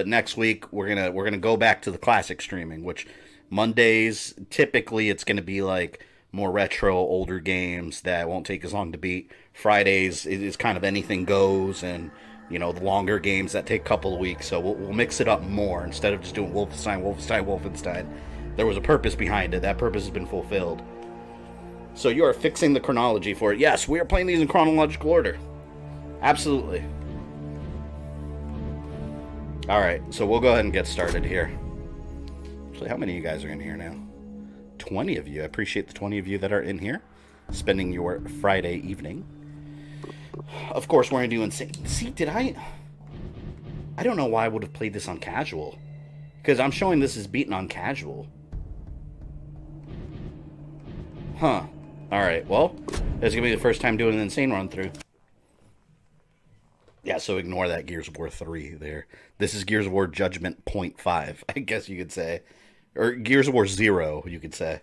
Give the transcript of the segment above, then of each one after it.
But next week we're gonna go back to the classic streaming, which Mondays typically it's gonna be like more retro, older games that won't take as long to beat. Fridays is kind of anything goes, and the longer games that take a couple of weeks. So we'll mix it up more instead of just doing Wolfenstein. There was a purpose behind it. That purpose has been fulfilled. So you are fixing the chronology for it. Yes, we are playing these in chronological order. Absolutely. Alright, so we'll go ahead and get started here. Actually, how many of you guys are in here now? 20 of you. I appreciate the 20 of you that are in here, spending your Friday evening. Of course, we're going to do insane. See, I don't know why I would have played this on casual. Because I'm showing this as beaten on casual. Huh. Alright, well, this is going to be the first time doing an insane run-through. Yeah, so ignore that Gears of War 3 there. This is Gears of War Judgment 0.5, I guess you could say. Or Gears of War 0, you could say.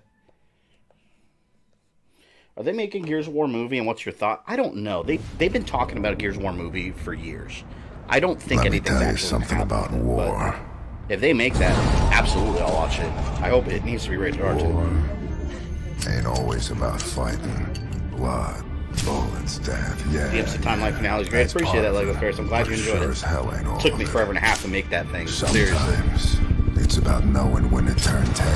Are they making Gears of War movie, and what's your thought? I don't know. They've been talking about a Gears of War movie for years. I don't think anything's actually something about war. If they make that, absolutely I'll watch it. I hope it needs to be rated R too. Ain't always about fighting, blood, bullets, death. Yeah. The episode timeline finale is great. Appreciate that, Lego Ferris. I'm glad you enjoyed it. Took me forever and a half to make that thing. Seriously. Sometimes it's about knowing when to turn tail.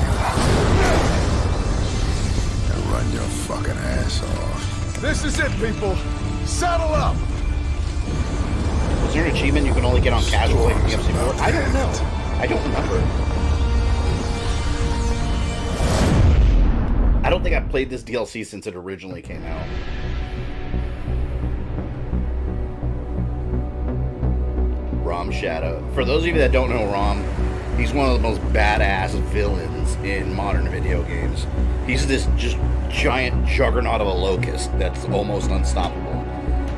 And run your fucking ass off. This is it, people. Saddle up. Was there an achievement you can only get on casual like in the MC4? I don't know. I don't remember. I don't think I've played this DLC since it originally came out. Raam Shadow. For those of you that don't know Raam, he's one of the most badass villains in modern video games. He's this just giant juggernaut of a locust that's almost unstoppable.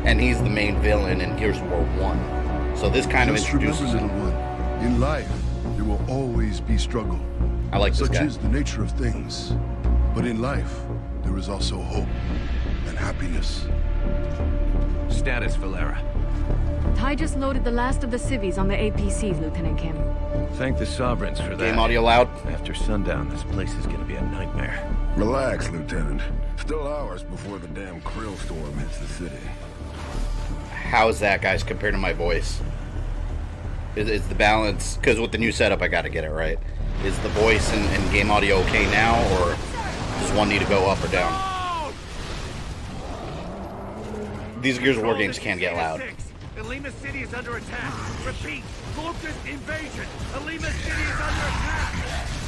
And he's the main villain in Gears of War 1. So this kind of introduces him. Little one, in life, there will always be struggle. I like this guy. Such is the nature of things. But in life, there is also hope and happiness. Status, Valera. Ty just loaded the last of the civvies on the APCs, Lieutenant Kim. Thank the Sovereigns for that. Game audio loud. After sundown, this place is gonna be a nightmare. Relax, Lieutenant. Still hours before the damn krill storm hits the city. How's that, guys, compared to my voice? Is the balance... Because with the new setup, I gotta get it right. Is the voice and game audio okay now, or does one need to go up or down? These Gears of War games can get loud. Elima City is under attack. Repeat, locust invasion. Elima City is under attack.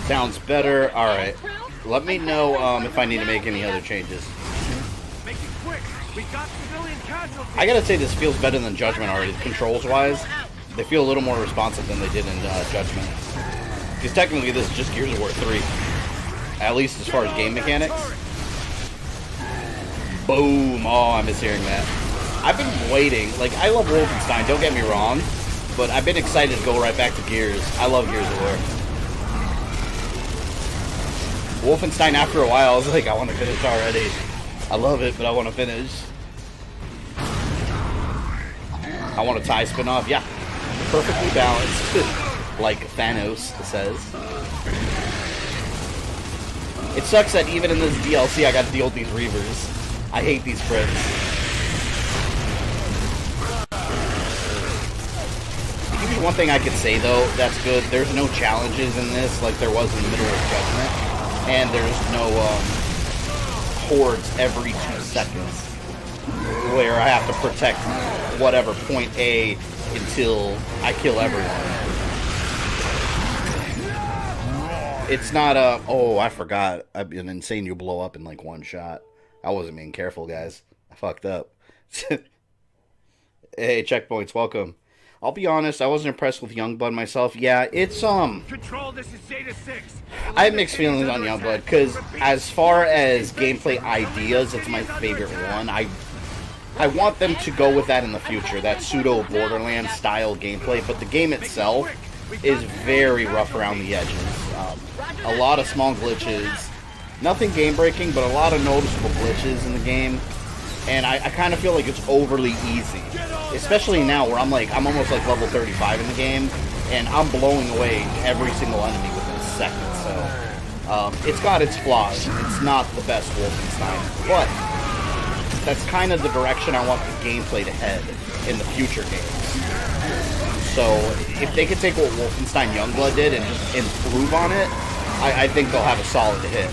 Sounds better. All right. Let me know if I need to make any other changes. Make it quick. We got civilian casualties. I gotta say, this feels better than Judgment already, controls-wise. They feel a little more responsive than they did in Judgment. Because technically, this is just Gears of War 3. At least as far as game mechanics. Boom. Oh, I'm mishearing that. I've been waiting. Like, I love Wolfenstein, don't get me wrong. But I've been excited to go right back to Gears. I love Gears of War. Wolfenstein, after a while, I was like, I want to finish already. I love it, but I want to finish. I want a tie spin-off. Yeah. Perfectly balanced. Like Thanos says. It sucks that even in this DLC, I got to deal with these Reavers. I hate these friends. Here's one thing I could say, though, that's good. There's no challenges in this like there was in the middle of Judgment. And there's no hordes every 2 seconds where I have to protect whatever point A until I kill everyone. It's not a... Oh, I forgot. I've been insane. You blow up in like one shot. I wasn't being careful, guys. I fucked up. Hey, Checkpoints, welcome. I'll be honest, I wasn't impressed with Youngblood myself. Yeah, it's, Control, this is Zeta 6. I have mixed feelings on Youngblood, because as far as gameplay ideas, it's my favorite one. I want them to go with that in the future, that pseudo-Borderlands style gameplay, but the game itself is very rough around the edges. A lot of small glitches. Nothing game-breaking, but a lot of noticeable glitches in the game. And I kind of feel like it's overly easy. Especially now where I'm almost like level 35 in the game. and I'm blowing away every single enemy within a second, so it's got its flaws. It's not the best Wolfenstein, but that's kind of the direction I want the gameplay to head in the future games. So if they could take what Wolfenstein Youngblood did and just improve on it, I think they'll have a solid hit.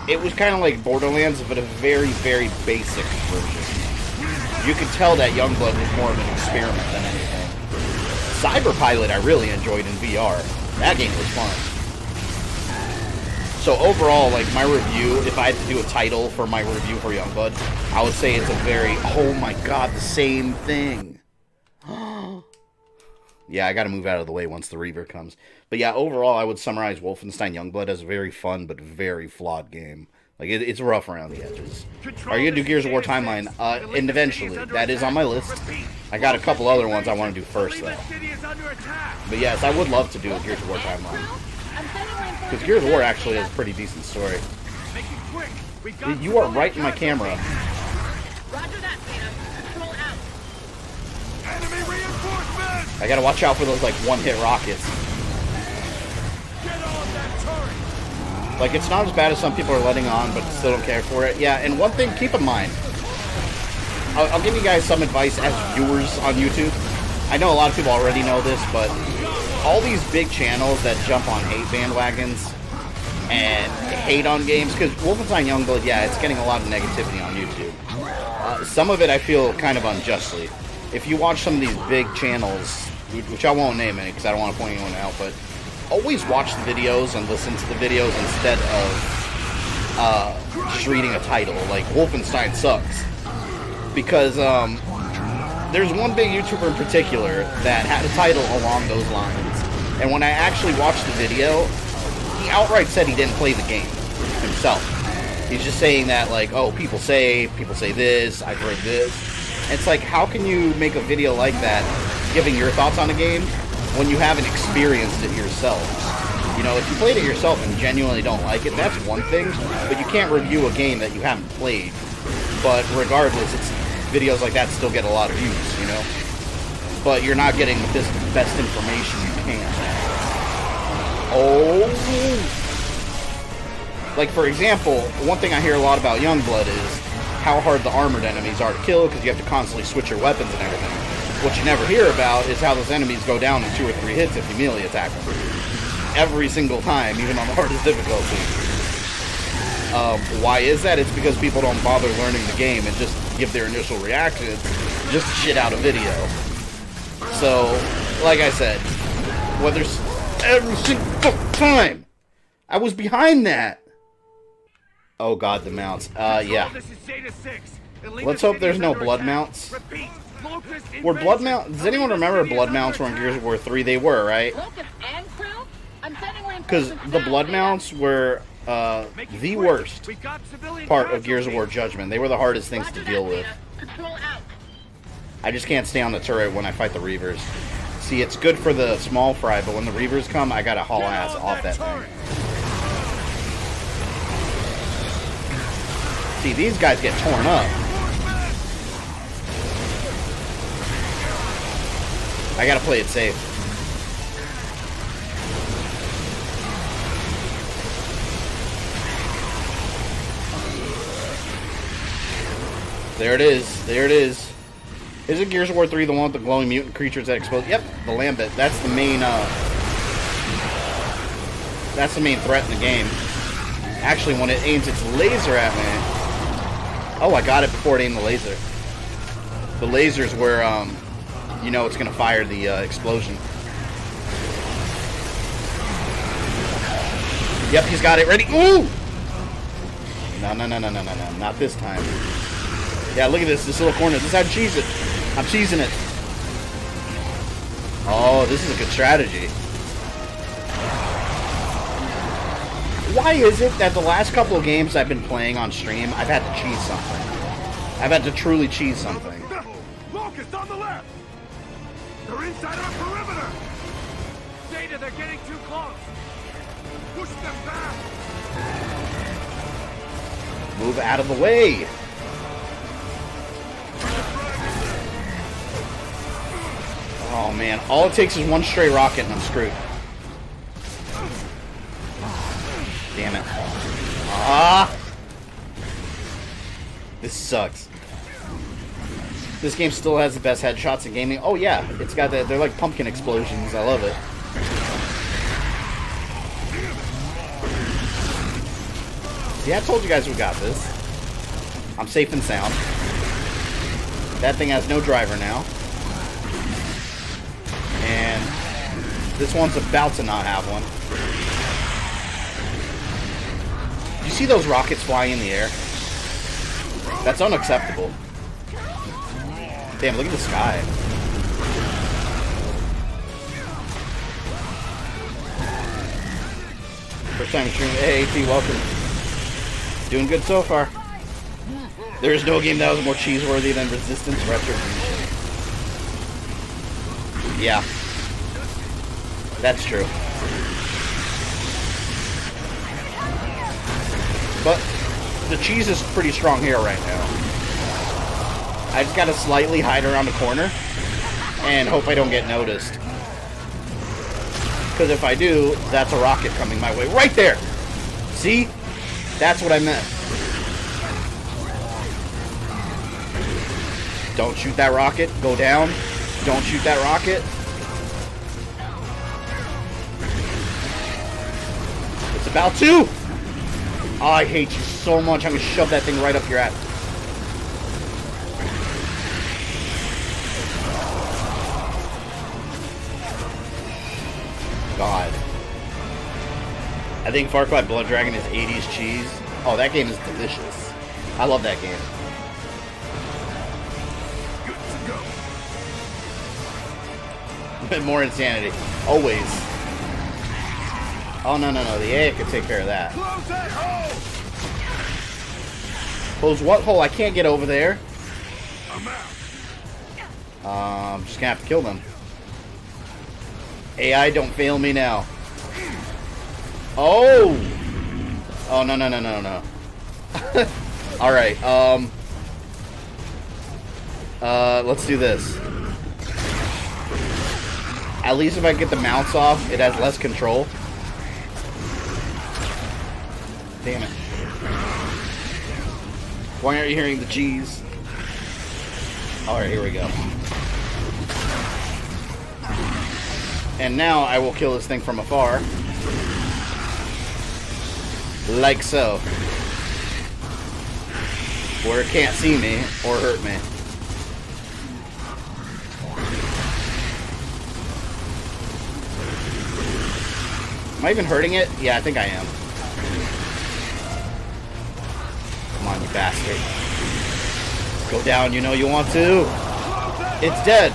It was kind of like Borderlands, but a very, very basic version. You could tell that Youngblood was more of an experiment than anything. Cyberpilot I really enjoyed in VR. That game was fun. So overall, like, my review, if I had to do a title for my review for Youngblood, I would say it's a very, oh my god, the same thing. Yeah, I gotta move out of the way once the Reaver comes. But yeah, overall, I would summarize Wolfenstein Youngblood as a very fun but very flawed game. Like, it's rough around the edges. Are you gonna do Gears of War Timeline? And eventually. That is on my list. I got a couple other ones I want to do first, though. But yes, I would love to do a Gears of War Timeline. Because Gears of War actually has a pretty decent story. You are right in my camera. I gotta watch out for those, like, one-hit rockets. Like, it's not as bad as some people are letting on, but still don't care for it. Yeah, and one thing, keep in mind. I'll give you guys some advice as viewers on YouTube. I know a lot of people already know this, but all these big channels that jump on hate bandwagons and hate on games, because Wolfenstein Youngblood, yeah, it's getting a lot of negativity on YouTube. Some of it I feel kind of unjustly. If you watch some of these big channels, which I won't name any because I don't want to point anyone out, but always watch the videos and listen to the videos instead of just reading a title. Like, Wolfenstein sucks. Because there's one big YouTuber in particular that had a title along those lines. And when I actually watched the video, he outright said he didn't play the game himself. He's just saying that, like, oh, people say this, I've heard this. It's like, how can you make a video like that, giving your thoughts on a game, when you haven't experienced it yourself? You know, if you played it yourself and genuinely don't like it, that's one thing, but you can't review a game that you haven't played. But regardless, it's videos like that still get a lot of views, you know? But you're not getting the best information you can. Oh! Like, for example, one thing I hear a lot about Youngblood is how hard the armored enemies are to kill, because you have to constantly switch your weapons and everything. What you never hear about is how those enemies go down in 2 or 3 hits if you melee attack them. Every single time, even on the hardest difficulty. Why is that? It's because people don't bother learning the game and just give their initial reactions just to shit out a video. So, like I said, whether every single time, I was behind that. Oh god, the mounts. Yeah. Let's hope there's no blood mounts. Were blood mounts? Does anyone remember blood mounts were in Gears of War 3? They were, right? Because the blood mounts were the worst part of Gears of War Judgment. They were the hardest things to deal with. I just can't stay on the turret when I fight the Reavers. See, it's good for the small fry, but when the Reavers come, I gotta haul ass off that thing. See, these guys get torn up. I gotta play it safe. There it is. There it is. Isn't Gears of War 3 the one with the glowing mutant creatures that explode? Yep, the Lambit. That's the main, that's the main threat in the game. Actually, when it aims its laser at me... Oh, I got it before it aimed the laser. The laser's where, you know it's going to fire the explosion. Yep, he's got it ready. Ooh! No, no, no, no, no, no, no. Not this time. Yeah, look at this little corner. This is how to cheese it. I'm cheesing it. Oh, this is a good strategy. Why is it that the last couple of games I've been playing on stream, I've had to cheese something? I've had to truly cheese something. Locust on the left! They're inside our perimeter! Data, they're getting too close! Push them back! Move out of the way! Oh man, all it takes is one stray rocket and I'm screwed. Damn it. Ah! This sucks. This game still has the best headshots in gaming. Oh yeah, it's got the, they're like pumpkin explosions. I love it. See, I told you guys we got this. I'm safe and sound. That thing has no driver now. And this one's about to not have one. You see those rockets flying in the air? That's unacceptable. Damn, look at the sky. First time streaming. Hey, AT, welcome. Doing good so far. There is no game that was more cheeseworthy than Resistance Retribution. Yeah. That's true. But the cheese is pretty strong here right now. I just gotta slightly hide around the corner and hope I don't get noticed. Because if I do, that's a rocket coming my way. Right there! See? That's what I meant. Don't shoot that rocket. Go down. Don't shoot that rocket. It's about to! Oh, I hate you so much. I'm gonna shove that thing right up your ass. God. I think Far Cry Blood Dragon is 80s cheese. Oh, that game is delicious. I love that game. More insanity. Always. Oh, no. The AI could take care of that. Close that hole! Close what hole? I can't get over there. I'm out. I'm just gonna have to kill them. AI, don't fail me now. Oh! Oh, no. Alright, let's do this. At least if I get the mounts off, it has less control. Damn it. Why aren't you hearing the G's? Alright, here we go. And now I will kill this thing from afar. Like so. Where it can't see me or hurt me. Am I even hurting it? Yeah, I think I am. Come on, you bastard. Go down, you know you want to. It's dead.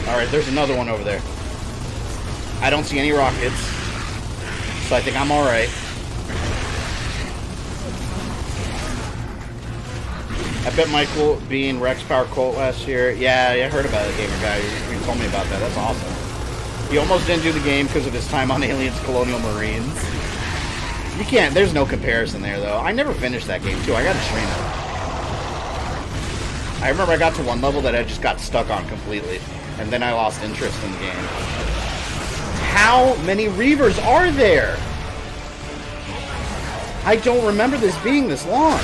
Alright, there's another one over there. I don't see any rockets. So I think I'm alright. I bet Michael being Rex Power Colt last year. Yeah, I heard about it, Gamer Guy. You told me about that. That's awesome. He almost didn't do the game because of his time on Aliens Colonial Marines. You can't, there's no comparison there though. I never finished that game too. I gotta stream it. I remember I got to one level that I just got stuck on completely. And then I lost interest in the game. How many Reavers are there? I don't remember this being this long.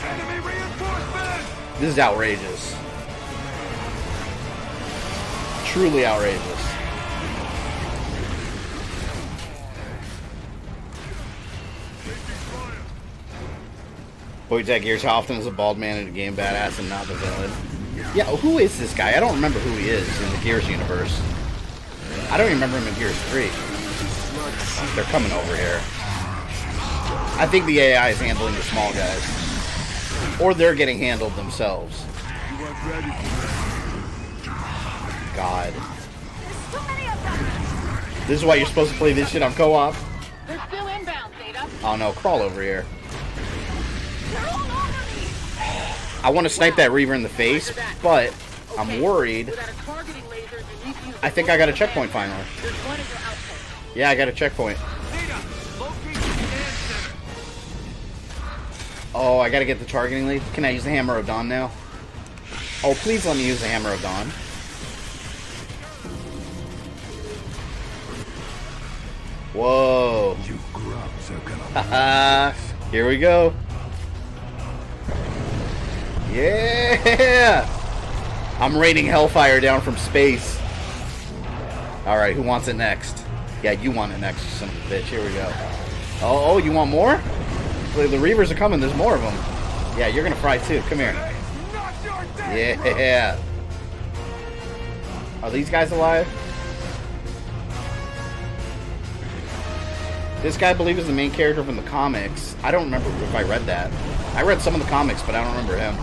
Enemy reinforcement! This is outrageous. Truly outrageous. Boy, Tech Gears, how often is a bald man in a game badass and not the villain? Yeah, who is this guy? I don't remember who he is in the Gears universe. I don't even remember him in Gears 3. They're coming over here. I think the AI is handling the small guys. Or they're getting handled themselves. God. This is why you're supposed to play this shit on co-op. They're still inbound, Zeta. Oh no, crawl over here. I want to snipe that Reaver in the face, but I'm worried. I think I got a checkpoint finally. Yeah, I got a checkpoint. Oh, I gotta get the targeting lead. Can I use the Hammer of Dawn now? Oh, please let me use the Hammer of Dawn. Whoa. You grubs are gonna Haha. Here we go. Yeah! I'm raining hellfire down from space. Alright, who wants it next? Yeah, you want it next, you son of a bitch. Here we go. Oh, you want more? The Reavers are coming. There's more of them. Yeah, you're gonna fry too. Come here. Yeah. Are these guys alive? This guy, I believe, is the main character from the comics. I don't remember if I read that. I read some of the comics, but I don't remember him.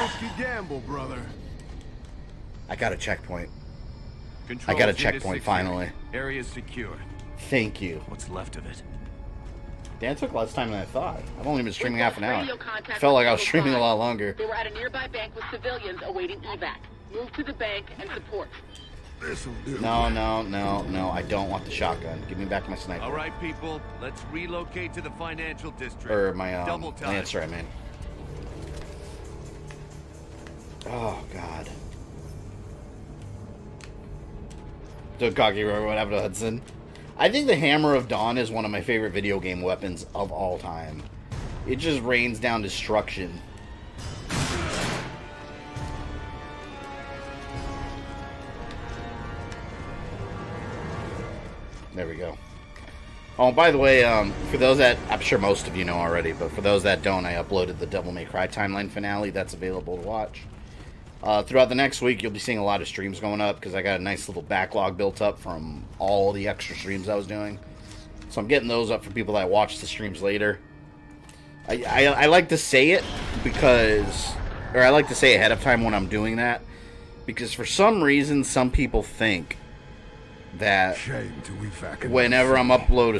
risky gamble, brother. I got a checkpoint. Control I got a unit checkpoint, secure. finally. Area secure. Thank you. What's left of it? Dan took less time than I thought. I've only been streaming half an hour. Radio contact Felt like I was with streaming a Bryant. lot longer. They were at a nearby bank with civilians awaiting evac. Move to the bank and support. This'll do. No, I don't want the shotgun. Give me back my sniper. All right, people, let's relocate to the financial district. Or my Double time. Lancer, I mean. Oh, God. Don't cocky, remember what happened to Hudson? I think the Hammer of Dawn is one of my favorite video game weapons of all time. It just rains down destruction. There we go. Oh, by the way, for those that, I'm sure most of you know already, but for those that don't, I uploaded the Devil May Cry timeline finale. That's available to watch. Throughout the next week, you'll be seeing a lot of streams going up because I got a nice little backlog built up from all the extra streams I was doing. So I'm getting those up for people that watch the streams later. I like to say it because, or I like to say ahead of time when I'm doing that, because for some reason, some people think that Shame to evacuate. whenever I upload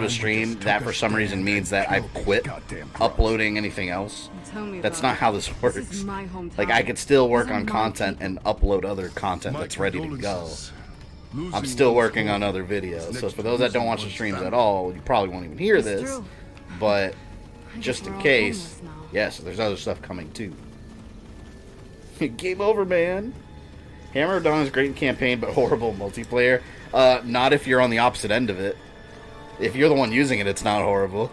a stream, that for some reason means that I've quit uploading anything else. Tell me That's about not it. how this This works. is my hometown. Like, I could still work These are on my content people. and upload other content My that's ready to go. condolences. Losing I'm still one's working on home other is videos. next So for to those that don't losing watch the one's streams family. at all, you probably won't even hear It's this. true. But I just guess in we're all case, homeless now. yes, there's other stuff coming too. Game over, man. Hammer of Dawn is great in campaign, but horrible in multiplayer. Not if you're on the opposite end of it. If you're the one using it, it's not horrible.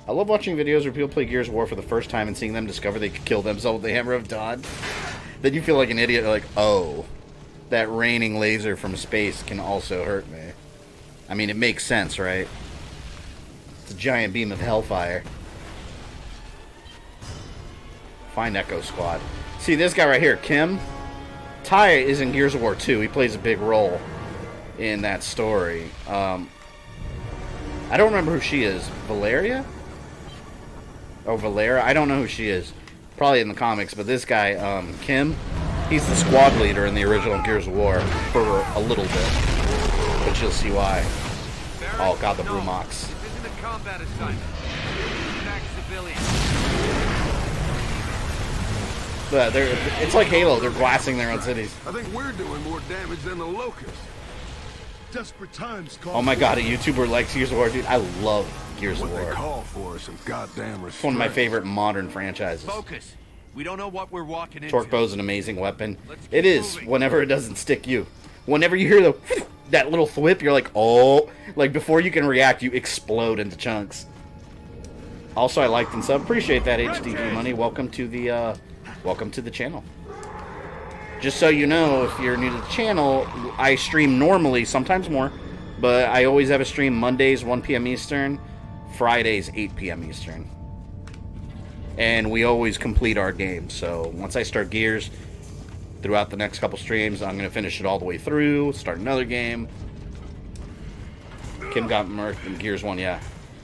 I love watching videos where people play Gears of War for the first time and seeing them discover they could kill themselves with the Hammer of Dawn. Then you feel like an idiot, like, oh, that raining laser from space can also hurt me. I mean, it makes sense, right? It's a giant beam of hellfire. Find Echo Squad. See, this guy right here, Kim. Ty is in Gears of War 2. He plays a big role in that story. I don't remember who she is. Valeria? Oh, Valera? I don't know who she is. Probably in the comics, but this guy, Kim, he's the squad leader in the original Gears of War for a little bit. But you'll see why. Oh, God, the Brumox. This isn't a combat assignment. Attack civilians. It's like Halo. They're blasting their own cities. I think we're doing more damage than the Locust. Desperate times call. Oh my God, a YouTuber likes Gears of War, dude. I love Gears of What they War. call for is some goddamn respect. It's one of my favorite modern franchises. Focus. We don't know what we're walking into. Torque bow's an amazing weapon. Let's keep It is, moving. whenever it doesn't stick you. Whenever you hear that little thwip, you're like, oh. Like, before you can react, you explode into chunks. Also, I liked and sub. Appreciate that, HDG Money. Welcome to the channel. Just so you know, if you're new to the channel, I stream normally, sometimes more, but I always have a stream Mondays, 1 p.m. Eastern, Fridays, 8 p.m. Eastern. And we always complete our game, so once I start Gears, throughout the next couple streams, I'm going to finish it all the way through, start another game. Kim got murked in Gears 1, yeah.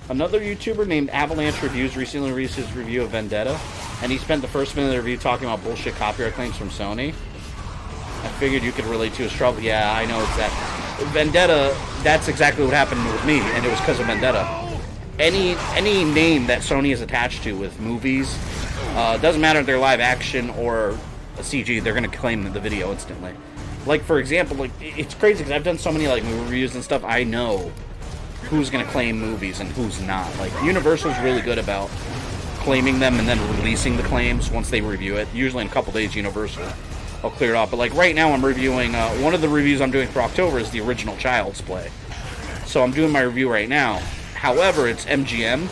Another YouTuber named Avalanche Reviews recently released his review of Vendetta, and he spent the first minute of the review talking about bullshit copyright claims from Sony. I figured you could relate to his trouble. Yeah, I know exactly. Vendetta, that's exactly what happened with me, and it was because of Vendetta. Any name that Sony is attached to with movies, doesn't matter if they're live action or a CG, they're going to claim the video instantly. Like, for example, like, it's crazy because I've done so many like movie reviews and stuff, I know who's going to claim movies and who's not. Like, Universal's really good about claiming them and then releasing the claims once they review it. Usually in a couple days, Universal. I'll clear it off. But like right now, I'm reviewing, one of the reviews I'm doing for October is the original Child's Play. So I'm doing my review right now. However, it's MGM.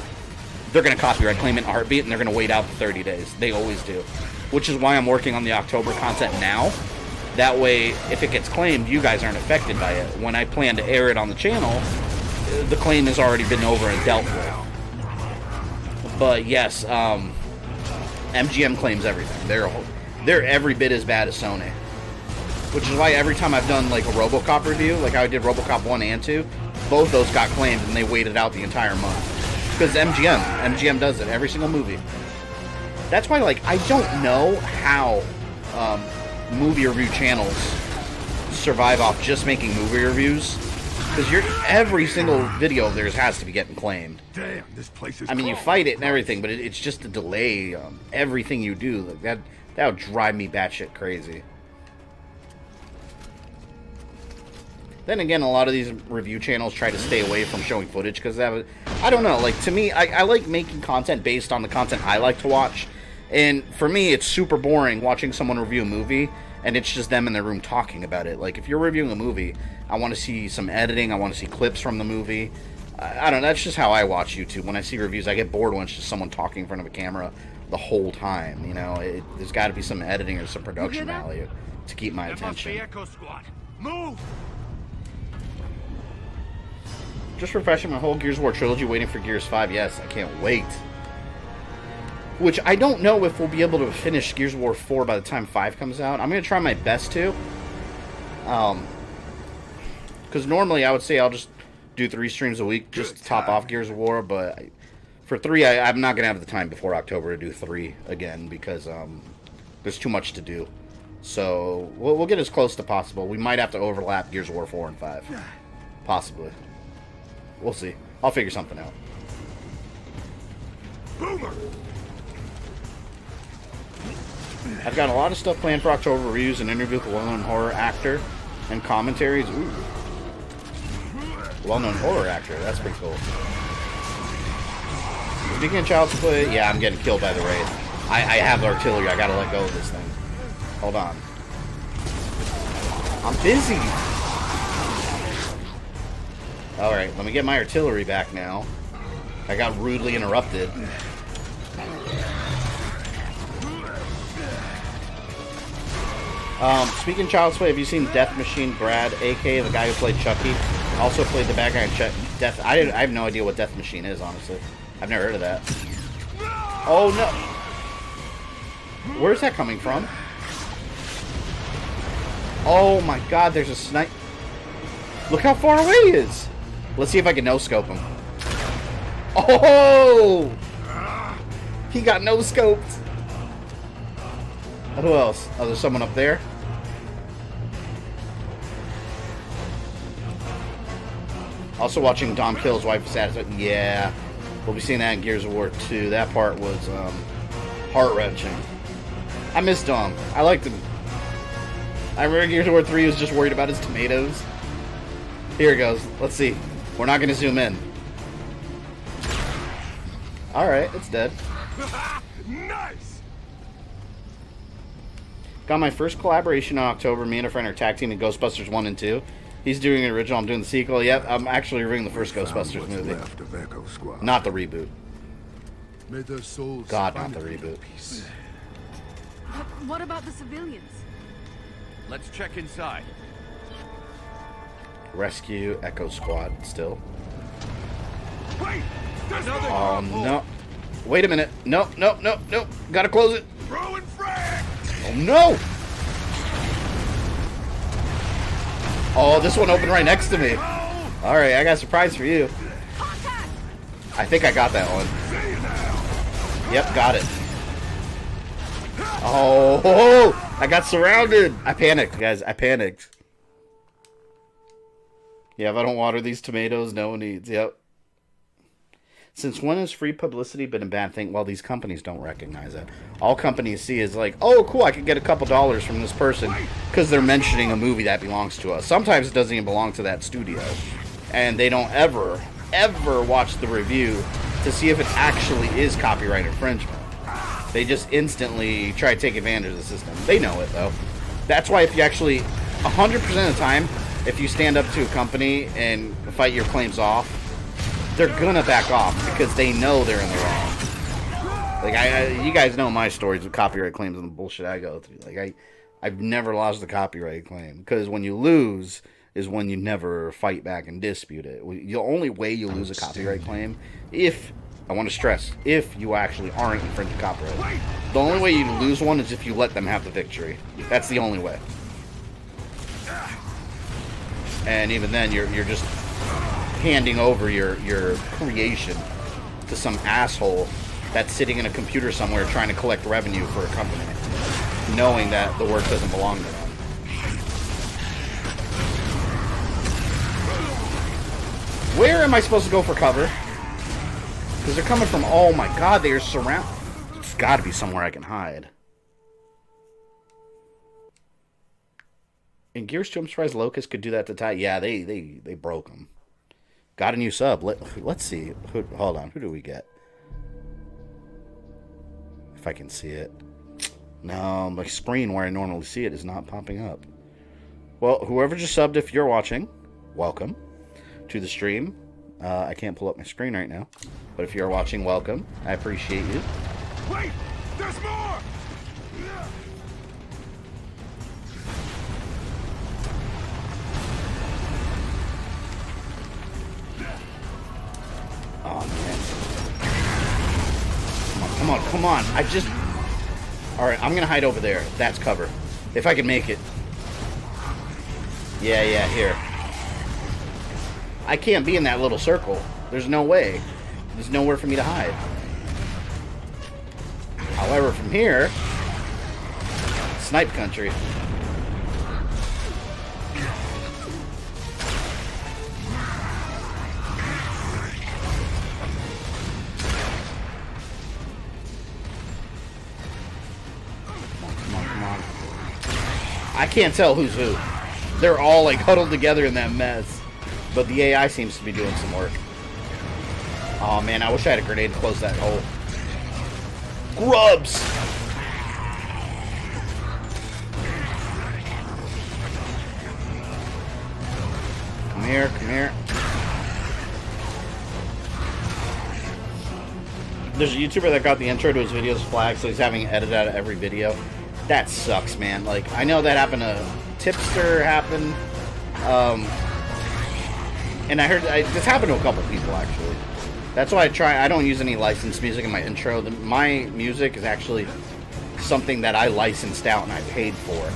They're going to copyright claim it in a heartbeat, and they're going to wait out the 30 days. They always do. Which is why I'm working on the October content now. That way, if it gets claimed, you guys aren't affected by it. When I plan to air it on the channel, the claim has already been over and dealt with. But yes, MGM claims everything. They're every bit as bad as Sony. Which is why every time I've done like a RoboCop review, like how I did RoboCop 1 and 2, both those got claimed and they waited out the entire month. Because MGM does it, every single movie. That's why, like, I don't know how movie review channels survive off just making movie reviews. Because every single video of theirs has to be getting claimed. Damn, this place is I mean, you fight it and everything, but it's just a delay. Everything you do, like that would drive me batshit crazy. Then again, a lot of these review channels try to stay away from showing footage because I don't know. Like, to me, I like making content based on the content I like to watch. And for me, it's super boring watching someone review a movie and it's just them in their room talking about it. Like, if you're reviewing a movie, I want to see some editing. I want to see clips from the movie. I don't know. That's just how I watch YouTube. When I see reviews, I get bored when it's just someone talking in front of a camera the whole time. You know, there's got to be some editing or some production value to keep my attention. That must be Echo Squad. Move! Just refreshing my whole Gears of War trilogy, waiting for Gears 5. Yes, I can't wait. Which, I don't know if we'll be able to finish Gears of War 4 by the time 5 comes out. I'm going to try my best to. Because normally I would say I'll just do 3 streams a week just to top off Gears of War. But for 3, I'm not going to have the time before October to do 3 again. Because there's too much to do. So, we'll get as close to possible. We might have to overlap Gears of War 4 and 5. Possibly. We'll see. I'll figure something out. Boomer! I've got a lot of stuff planned for October reviews, an interview with a well-known horror actor, and commentaries. Ooh. Well-known horror actor. That's pretty cool. Speaking of Child's Play, yeah, I'm getting killed by the raid. I have artillery. I gotta let go of this thing. Hold on. I'm busy. Alright, let me get my artillery back now. I got rudely interrupted. Speaking of Child's Play, have you seen Death Machine Brad, a.k.a. the guy who played Chucky? Also played the bad guy in Death... I have no idea what Death Machine is, honestly. I've never heard of that. Oh, no! Where's that coming from? Oh my god, there's a snipe... Look how far away he is! Let's see if I can no-scope him. Oh! He got no-scoped! Who else? Oh, there's someone up there? Also watching Dom kill his wife satisfied. Yeah. We'll be seeing that in Gears of War 2. That part was heart-wrenching. I miss Dom. I liked him. I remember Gears of War 3 was just worried about his tomatoes. Here it goes. Let's see. We're not going to zoom in. Alright, it's dead. Nice! Got my first collaboration in October. Me and a friend are tag teaming Ghostbusters 1 and 2. He's doing the original, I'm doing the sequel. Yep, I'm actually reviewing the first Ghostbusters movie. Not the reboot. God, not the reboot. What about the civilians? Let's check inside. Rescue Echo Squad still. Wait! Oh, no. Wait a minute. No. Gotta close it. Throw and frag! Oh, no! Oh, this one opened right next to me. Alright, I got a surprise for you. I think I got that one. Yep, got it. Oh, I got surrounded. I panicked, guys. I panicked. Yeah, if I don't water these tomatoes, no one eats. Yep. Since when has free publicity been a bad thing? Well, these companies don't recognize it. All companies see is like, oh, cool, I could get a couple dollars from this person because they're mentioning a movie that belongs to us. Sometimes it doesn't even belong to that studio. And they don't ever watch the review to see if it actually is copyright infringement. They just instantly try to take advantage of the system. They know it, though. That's why if you actually, 100% of the time, if you stand up to a company and fight your claims off, they're gonna back off because they know they're in the wrong. Like, you guys know my stories with copyright claims and the bullshit I go through. Like, I've never lost a copyright claim because when you lose is when you never fight back and dispute it. The only way you lose a copyright claim, if, I want to stress, if you actually aren't infringing copyright. The only way you lose one is if you let them have the victory. That's the only way. And even then, you're just handing over your creation to some asshole that's sitting in a computer somewhere trying to collect revenue for a company, knowing that the work doesn't belong to them. Where am I supposed to go for cover? Because they're coming from... Oh my god, they are surrounded. There's got to be somewhere I can hide. In Gears 2, I'm surprised Locust could do that to Ty. Yeah, they broke them. Got a new sub. Let's see. Hold on. Who do we get? If I can see it. No, my screen where I normally see it is not popping up. Well, whoever just subbed, if you're watching, welcome to the stream. I can't pull up my screen right now, but if you're watching, welcome. I appreciate you. Wait! There's more! Oh, man. Come on, come on. I just... Alright, I'm going to hide over there. That's cover. If I can make it. Yeah, here. I can't be in that little circle. There's no way. There's nowhere for me to hide. However, from here... Snipe country. I can't tell who's who. They're all like huddled together in that mess. But the AI seems to be doing some work. Oh man, I wish I had a grenade to close that hole. Grubs! Come here, come here. There's a YouTuber that got the intro to his videos flagged, so he's having it edited out of every video. That sucks, man. Like, I know that happened to Tipster, happened. And I heard this happened to a couple people, actually. That's why I don't use any licensed music in my intro. My music is actually something that I licensed out and I paid for.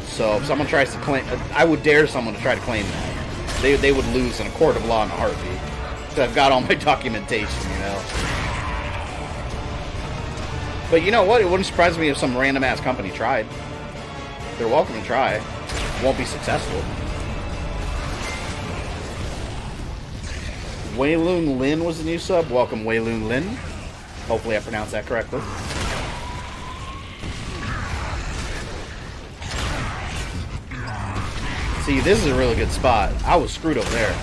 So if someone tries to claim... I would dare someone to try to claim that. They would lose in a court of law in a heartbeat. Because I've got all my documentation, you know. But you know what? It wouldn't surprise me if some random-ass company tried. They're welcome to try. Won't be successful. Wayloon Lin was the new sub. Welcome, Wayloon Lin. Hopefully I pronounced that correctly. See, this is a really good spot. I was screwed over there.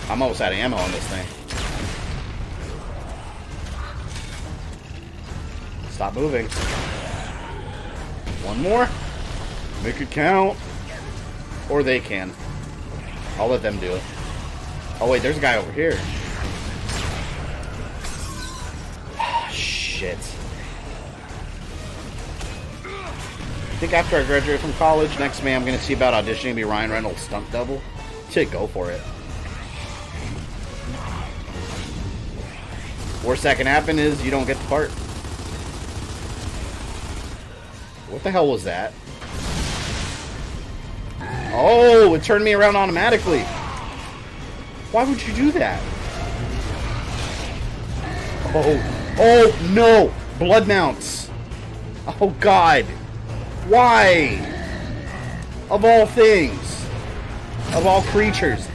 I'm almost out of ammo on this thing. Stop moving. One more. Make it count. Or they can. I'll let them do it. Oh wait, there's a guy over here. Ah, shit. I think after I graduate from college, next man I'm going to see about auditioning to be Ryan Reynolds' stunt double. Shit, go for it. Worst that can happen is you don't get the part. What the hell was that? Oh, it turned me around automatically. Why would you do that? Oh no! Blood mounts. Oh God. Why? Of all things. Of all creatures.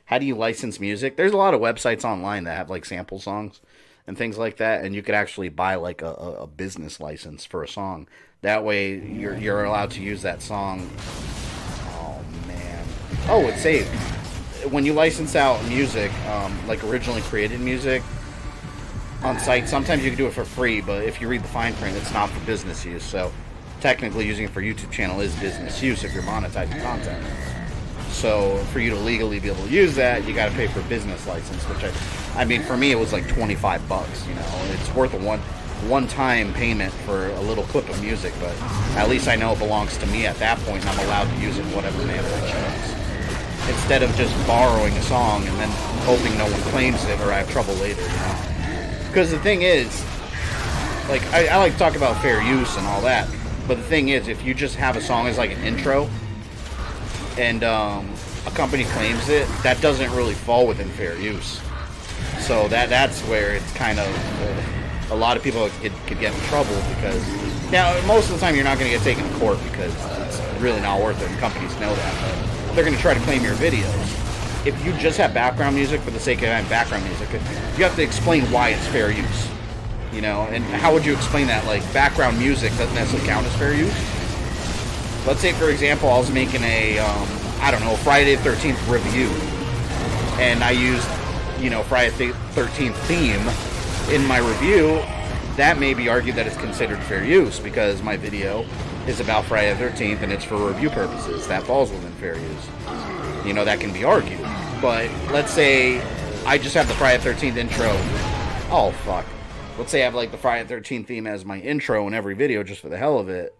How do you license music? There's a lot of websites online that have like sample songs and things like that, and you could actually buy like a business license for a song. That way you're allowed to use that song. Oh man. Oh, it saved. when you license out music, like originally created music on site, sometimes you can do it for free, but if you read the fine print, it's not for business use. So technically using it for YouTube channel is business use if you're monetizing content. So for you to legally be able to use that, you got to pay for a business license, which I mean, for me it was like $25. You know, it's worth a one-time payment for a little clip of music, but at least I know it belongs to me at that point, and I'm allowed to use it in whatever manner I choose, instead of just borrowing a song and then hoping no one claims it or I have trouble later. You know? Because the thing is, like I like to talk about fair use and all that, but the thing is, if you just have a song as like an intro and a company claims it, that doesn't really fall within fair use. So that's where it's kind of a lot of people could get in trouble, because now most of the time you're not going to get taken to court because it's really not worth it, and companies know that. But they're going to try to claim your videos. If you just have background music for the sake of having background music, you have to explain why it's fair use. You know, and how would you explain that? Like, background music doesn't necessarily count as fair use. Let's say, for example, I was making a, I don't know, Friday the 13th review, and I used, you know, Friday the 13th theme in my review. That may be argued that it's considered fair use because my video is about Friday the 13th and it's for review purposes. That falls within fair use. You know, that can be argued. But let's say I just have the Friday the 13th intro. Oh, fuck. Let's say I have, like, the Friday the 13th theme as my intro in every video just for the hell of it.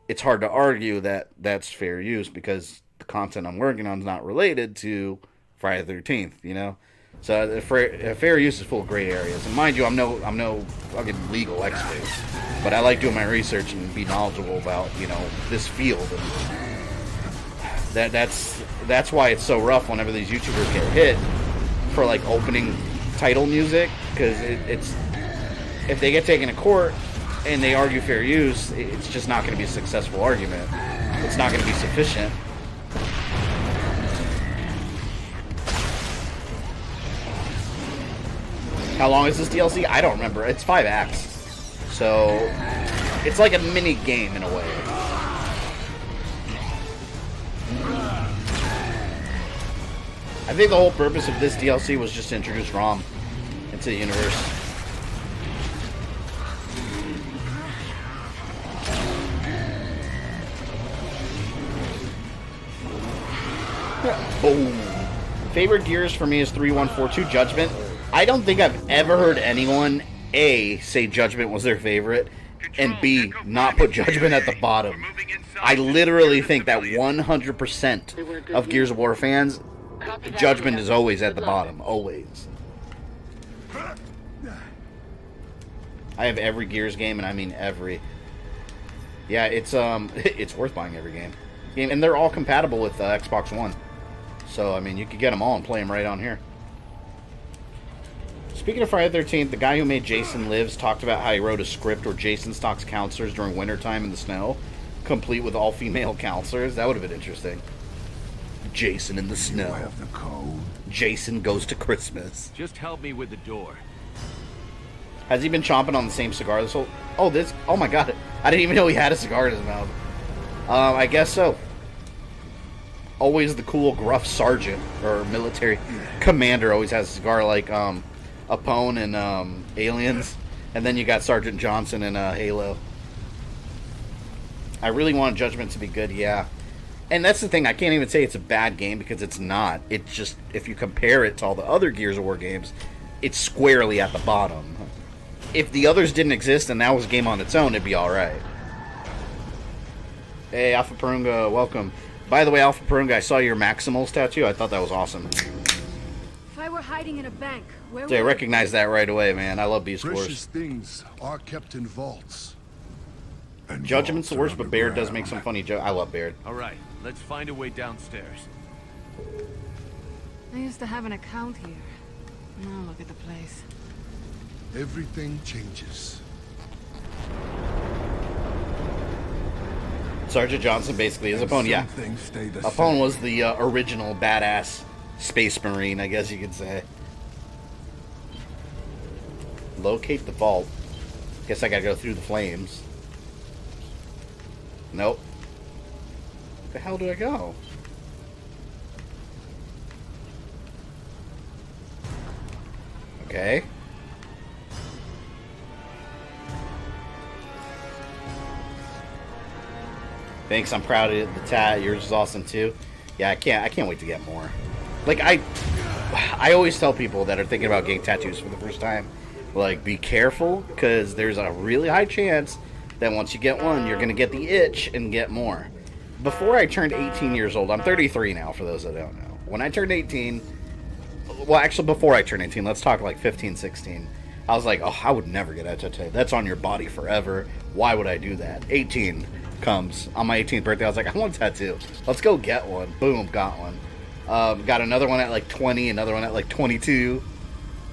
It's hard to argue that that's fair use because the content I'm working on is not related to Friday the 13th, you know? So fair use is full of gray areas. And mind you, I'm no fucking legal expert, but I like doing my research and be knowledgeable about, you know, this field. And that's why it's so rough whenever these YouTubers get hit for, like, opening title music, because it's if they get taken to court and they argue fair use, it's just not going to be a successful argument. It's not going to be sufficient. How long is this DLC? I don't remember. It's 5 acts. So, it's like a mini game in a way. I think the whole purpose of this DLC was just to introduce Raam into the universe. Boom. Favorite Gears for me is 3142 Judgment. I don't think I've ever heard anyone, A, say Judgment was their favorite, and B, not put Judgment at the bottom. I literally think that 100% of Gears of War fans, Judgment is always at the bottom. Always. I have every Gears game, and I mean every. Yeah, it's worth buying every game. And they're all compatible with Xbox One. So, I mean, you could get them all and play them right on here. Speaking of Friday the 13th, the guy who made Jason Lives talked about how he wrote a script where Jason stalks counselors during wintertime in the snow, complete with all female counselors. That would have been interesting. Jason in the snow. I have the code. Jason goes to Christmas. Just help me with the door. Has he been chomping on the same cigar this whole... Oh my god. I didn't even know he had a cigar in his mouth. I guess so. Always the cool, gruff sergeant or military commander always has a cigar, like Apone in Aliens, and then you got Sergeant Johnson in Halo. I really want Judgment to be good, yeah. And that's the thing, I can't even say it's a bad game because it's not. It's just, if you compare it to all the other Gears of War games, it's squarely at the bottom. If the others didn't exist and that was a game on its own, it'd be alright. Hey, Alpha Perunga, welcome. By the way, Alpha Perunga, I saw your Maximals tattoo. I thought that was awesome. If I were hiding in a bank, where So I would recognize that right away, man. I love Beast Precious Wars. things are kept in vaults. And Judgment's the vaults worst, are but Baird does make underground. some funny jokes. I love Baird. All right, let's find a way downstairs. I used to have an account here. Now look at the place. Everything changes. Sergeant Johnson basically is Apone, yeah. Some things stay the Apone same. was the original badass space marine, I guess you could say. Locate the vault. Guess I gotta go through the flames. Nope. Where the hell do I go? Okay. Thanks, I'm proud of the tat. Yours is awesome too. Yeah, I can't wait to get more. Like I always tell people that are thinking about getting tattoos for the first time, like, be careful, because there's a really high chance that once you get one, you're gonna get the itch and get more. Before I turned 18 years old, I'm 33 now, for those that don't know. When I turned 18, well, actually before I turned 18, let's talk like 15, 16. I was like, oh, I would never get a tattoo. That's on your body forever. Why would I do that? 18 comes. On my 18th birthday, I was like, I want a tattoo. Let's go get one. Boom, got one. Got another one at like 20, another one at like 22.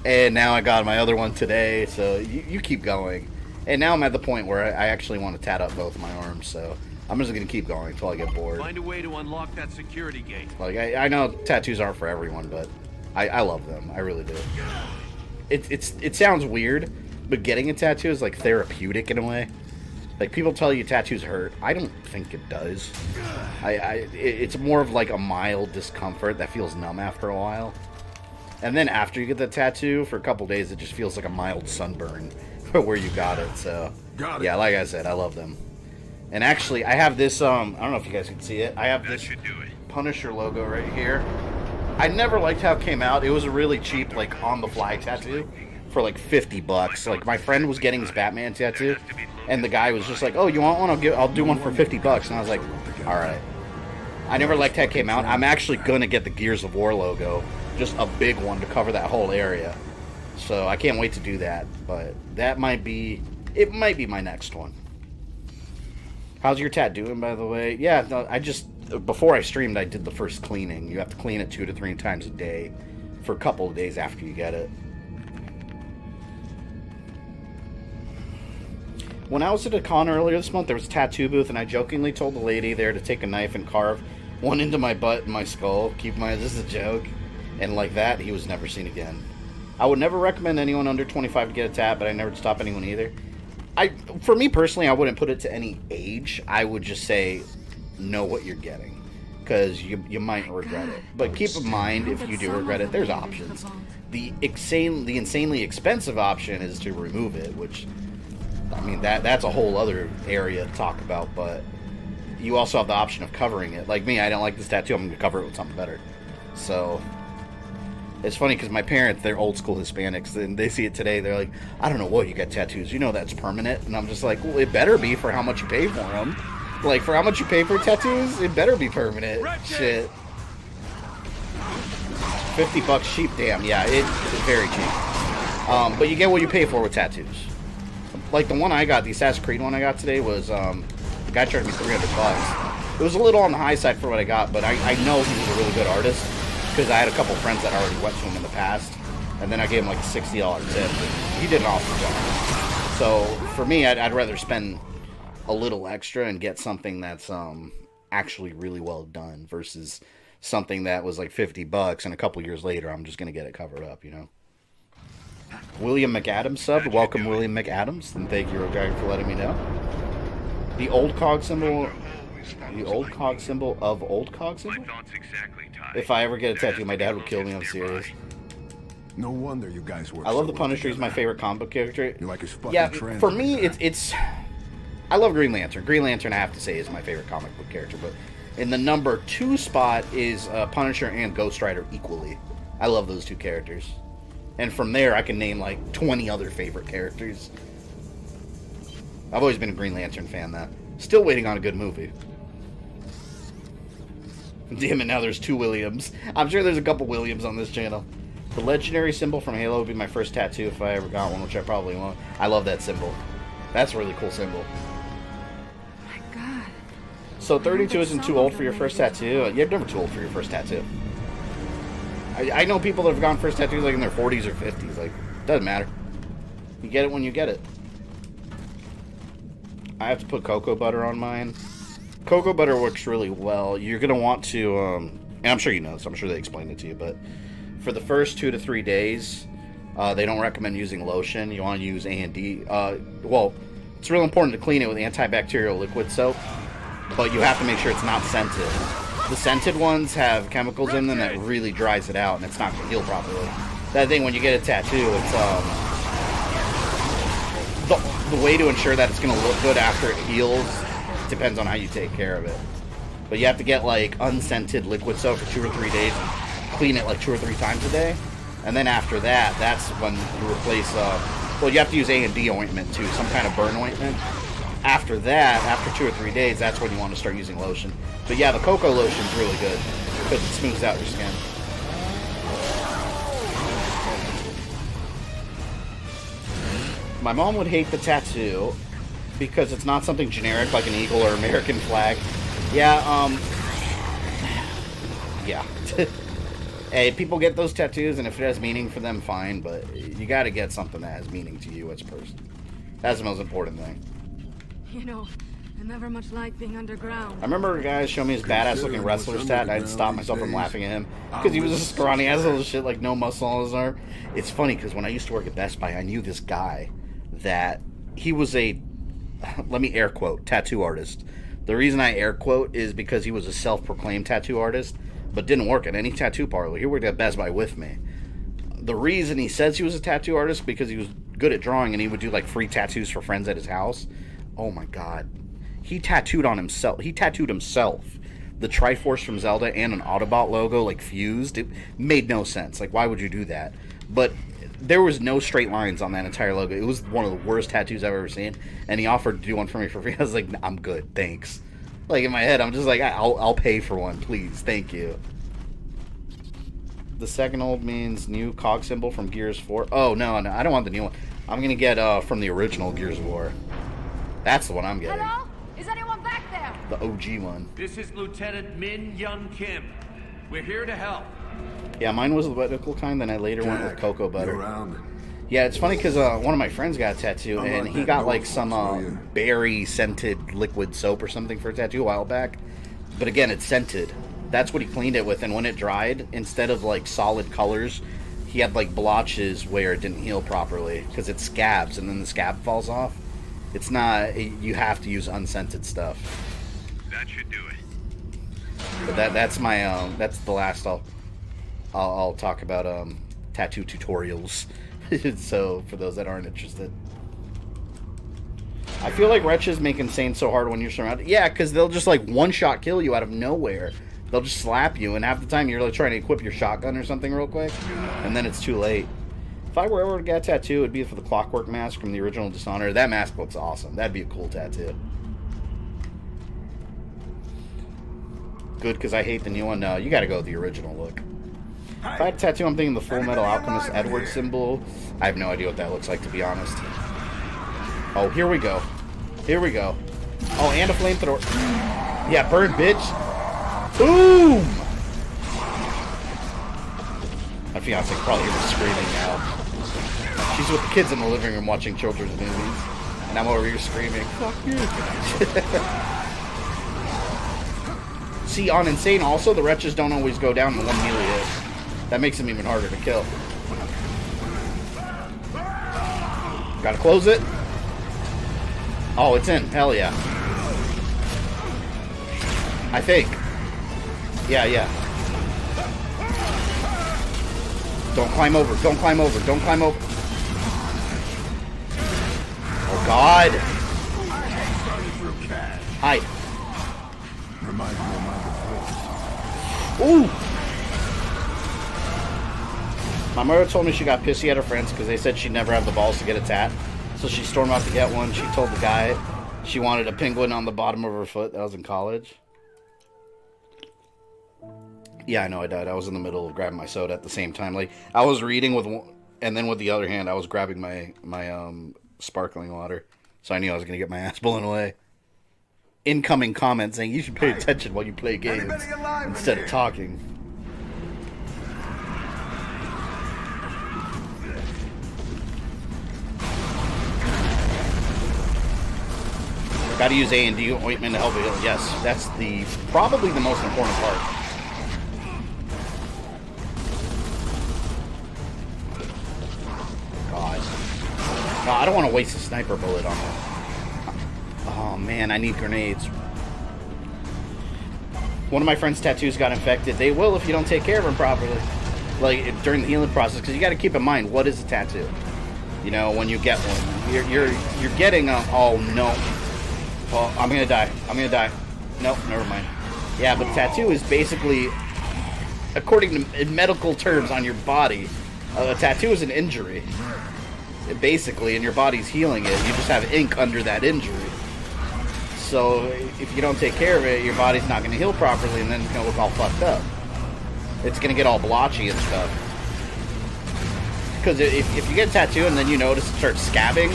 And now I got my other one today. So you keep going. And now I'm at the point where I actually want to tat up both my arms. So I'm just going to keep going until I get bored. Find a way to unlock that security gate. Like, I know tattoos aren't for everyone, but I love them. I really do. It sounds weird, but getting a tattoo is like therapeutic in a way. Like, people tell you tattoos hurt. I don't think it does. It's more of like a mild discomfort that feels numb after a while. And then after you get the tattoo, for a couple days, it just feels like a mild sunburn for where you got it. So, yeah, like I said, I love them. And actually, I have this, I don't know if you guys can see it. I have this Punisher logo right here. I never liked how it came out. It was a really cheap, like, on-the-fly tattoo for like $50. Like, my friend was getting his Batman tattoo, and the guy was just like, "Oh, you want one? I'll do one for $50." And I was like, "All right." I never liked how it came out. I'm actually gonna get the Gears of War logo, just a big one to cover that whole area. So I can't wait to do that. But that might be my next one. How's your tat doing, by the way? Yeah, no, before I streamed, I did the first cleaning. You have to clean it 2 to 3 times a day for a couple of days after you get it. When I was at a con earlier this month, there was a tattoo booth, and I jokingly told the lady there to take a knife and carve one into my butt and my skull. This is a joke. And like that, he was never seen again. I would never recommend anyone under 25 to get a tat, but I never stop anyone either. For me personally, I wouldn't put it to any age. I would just say, know what you're getting, because you might regret it. But keep in mind, if you do regret it, there's options. The insanely expensive option is to remove it, which, I mean, that's a whole other area to talk about. But you also have the option of covering it. Like me, I don't like this tattoo. I'm going to cover it with something better. So it's funny because my parents, they're old school Hispanics, and they see it today. They're like, I don't know what, you got tattoos. You know that's permanent. And I'm just like, well, it better be for how much you pay for them. Like, for how much you pay for tattoos, it better be permanent. Shit. $50 cheap, damn. Yeah, it's very cheap. But you get what you pay for with tattoos. Like the one I got, the Assassin's Creed one I got today was, the guy charged me $300. It was a little on the high side for what I got, but I know he was a really good artist, because I had a couple friends that already went to him in the past, and then I gave him like a $60 tip. He did an awesome job. So for me, I'd rather spend a little extra and get something that's actually really well done versus something that was like $50, and a couple years later I'm just gonna get it covered up, you know. William McAdams subbed. Welcome, William McAdams, and thank you, Rodrigo, for letting me know. The old cog symbol. The old cog symbol of old cog symbol? If I ever get a tattoo, my dad would kill me. I'm serious. No wonder you guys work. I love so the Punisher. He's my favorite comic book character. You're like his fucking yeah, translator. for me, it's. I love Green Lantern. Green Lantern, I have to say, is my favorite comic book character. But in the number 2 spot is Punisher and Ghost Rider equally. I love those 2 characters. And from there, I can name like 20 other favorite characters. I've always been a Green Lantern fan, though. Still waiting on a good movie. Damn it, now there's 2 Williams. I'm sure there's a couple Williams on this channel. The legendary symbol from Halo would be my first tattoo if I ever got one, which I probably won't. I love that symbol. That's a really cool symbol. My God. So 32 isn't too old for your first tattoo? You're never too old for your first tattoo. I know people that have gone first tattoos like in their 40s or 50s. Like, doesn't matter. You get it when you get it. I have to put cocoa butter on mine. Cocoa butter works really well. You're going to want to, and I'm sure you know this, I'm sure they explained it to you, but for the first 2 to 3 days, they don't recommend using lotion. You want to use A&D. Well, it's real important to clean it with antibacterial liquid soap, but you have to make sure it's not scented. The scented ones have chemicals in them that really dries it out, and it's not going to heal properly. That thing, when you get a tattoo, it's the way to ensure that it's going to look good after it heals depends on how you take care of it. But you have to get like unscented liquid soap for 2 or 3 days, and clean it like 2 or 3 times a day, and then after that, that's when you replace. Well, you have to use A&D ointment too, some kind of burn ointment. After that, after 2 or 3 days, that's when you want to start using lotion. But yeah, the cocoa lotion's really good because it smooths out your skin. My mom would hate the tattoo because it's not something generic like an eagle or American flag. Yeah, yeah. Hey, people get those tattoos, and if it has meaning for them, fine, but you gotta get something that has meaning to you as a person. That's the most important thing. You know, I never much liked being underground. I remember a guy showing me his badass-looking wrestler's tat, and I'd stop myself from laughing at him because he was a scrawny asshole and shit, like no muscle on his arm. It's funny because when I used to work at Best Buy, I knew this guy that he was a, let me air quote, tattoo artist. The reason I air quote is because he was a self-proclaimed tattoo artist, but didn't work at any tattoo parlor. He worked at Best Buy with me. The reason he says he was a tattoo artist because he was good at drawing and he would do like free tattoos for friends at his house. Oh my god. He tattooed on himself. He tattooed himself. The Triforce from Zelda and an Autobot logo like fused. It made no sense. Like, why would you do that? But there was no straight lines on that entire logo. It was one of the worst tattoos I've ever seen. And he offered to do one for me for free. I was like, I'm good, thanks. Like, in my head, I'm just like, I'll pay for one, please, thank you. The second old means new cog symbol from Gears 4. Oh, no, I don't want the new one. I'm going to get from the original Gears of War. That's the one I'm getting. Hello? Is anyone back there? The OG one. This is Lieutenant Min Young Kim. We're here to help. Yeah, mine was the medical kind, then I later went with cocoa butter. Around. Yeah, it's funny because one of my friends got a tattoo, and he got like some berry-scented liquid soap or something for a tattoo a while back. But again, it's scented. That's what he cleaned it with, and when it dried, instead of like solid colors, he had like blotches where it didn't heal properly because it scabs, and then the scab falls off. It's not. You have to use unscented stuff. That should do it. But that's my that's the last I'll talk about tattoo tutorials. So for those that aren't interested, I feel like wretches make insane so hard when you're surrounded. Yeah, because they'll just like one shot kill you out of nowhere. They'll just slap you, and half the time you're like trying to equip your shotgun or something real quick, and then it's too late. If I were ever to get a tattoo, it'd be for the Clockwork mask from the original Dishonored. That mask looks awesome. That'd be a cool tattoo. Good, because I hate the new one. No, you gotta go with the original look. If I had a tattoo, I'm thinking the Full Metal Alchemist Edward symbol. I have no idea what that looks like, to be honest. Oh, here we go. Here we go. Oh, and a flamethrower. Yeah, burn, bitch. Boom! My fiance can probably hear me screaming now. She's with the kids in the living room watching children's movies. And I'm over here screaming, fuck you. See, on Insane also, the wretches don't always go down in one melee hit. That makes them even harder to kill. Gotta close it. Oh, it's in. Hell yeah. I think. Yeah, yeah. Don't climb over. Don't climb over. Don't climb over. Oh, God. Hide. Ooh. My mother told me she got pissy at her friends because they said she'd never have the balls to get a tat. So she stormed out to get one. She told the guy she wanted a penguin on the bottom of her foot. That was in college. Yeah, I know I died. I was in the middle of grabbing my soda at the same time. Like, I was reading with one, and then with the other hand, I was grabbing my sparkling water. So I knew I was going to get my ass blown away. Incoming comment saying you should pay attention while you play games instead of talking. Gotta use A&D ointment to help it heal. Yes, that's probably the most important part. God. No, I don't want to waste a sniper bullet on it. Oh man, I need grenades. One of my friend's tattoos got infected. They will if you don't take care of them properly. like during the healing process, because you got to keep in mind, what is a tattoo? You know, when you get one, you're getting a, oh no, oh, I'm gonna die, nope, never mind. Yeah, but tattoo is basically, according to in medical terms on your body, a tattoo is an injury. Basically, and your body's healing it. You just have ink under that injury. So if you don't take care of it, your body's not going to heal properly, and then it's going to look all fucked up. It's going to get all blotchy and stuff. Because if you get a tattoo and then you notice it starts scabbing,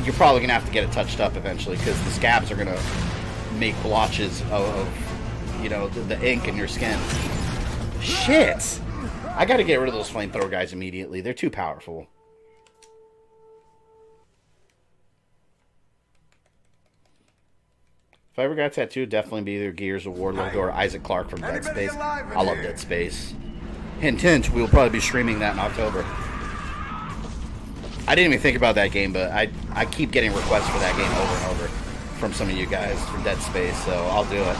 you're probably going to have to get it touched up eventually, because the scabs are going to make blotches of you know, the ink in your skin. Shit! I got to get rid of those flamethrower guys immediately. They're too powerful. If I ever got tattooed, definitely be either Gears of War logo or Isaac Clarke from Dead Space. I love Dead Space. Hint, hint, we'll probably be streaming that in October. I didn't even think about that game, but I keep getting requests for that game over and over from some of you guys for Dead Space, so I'll do it.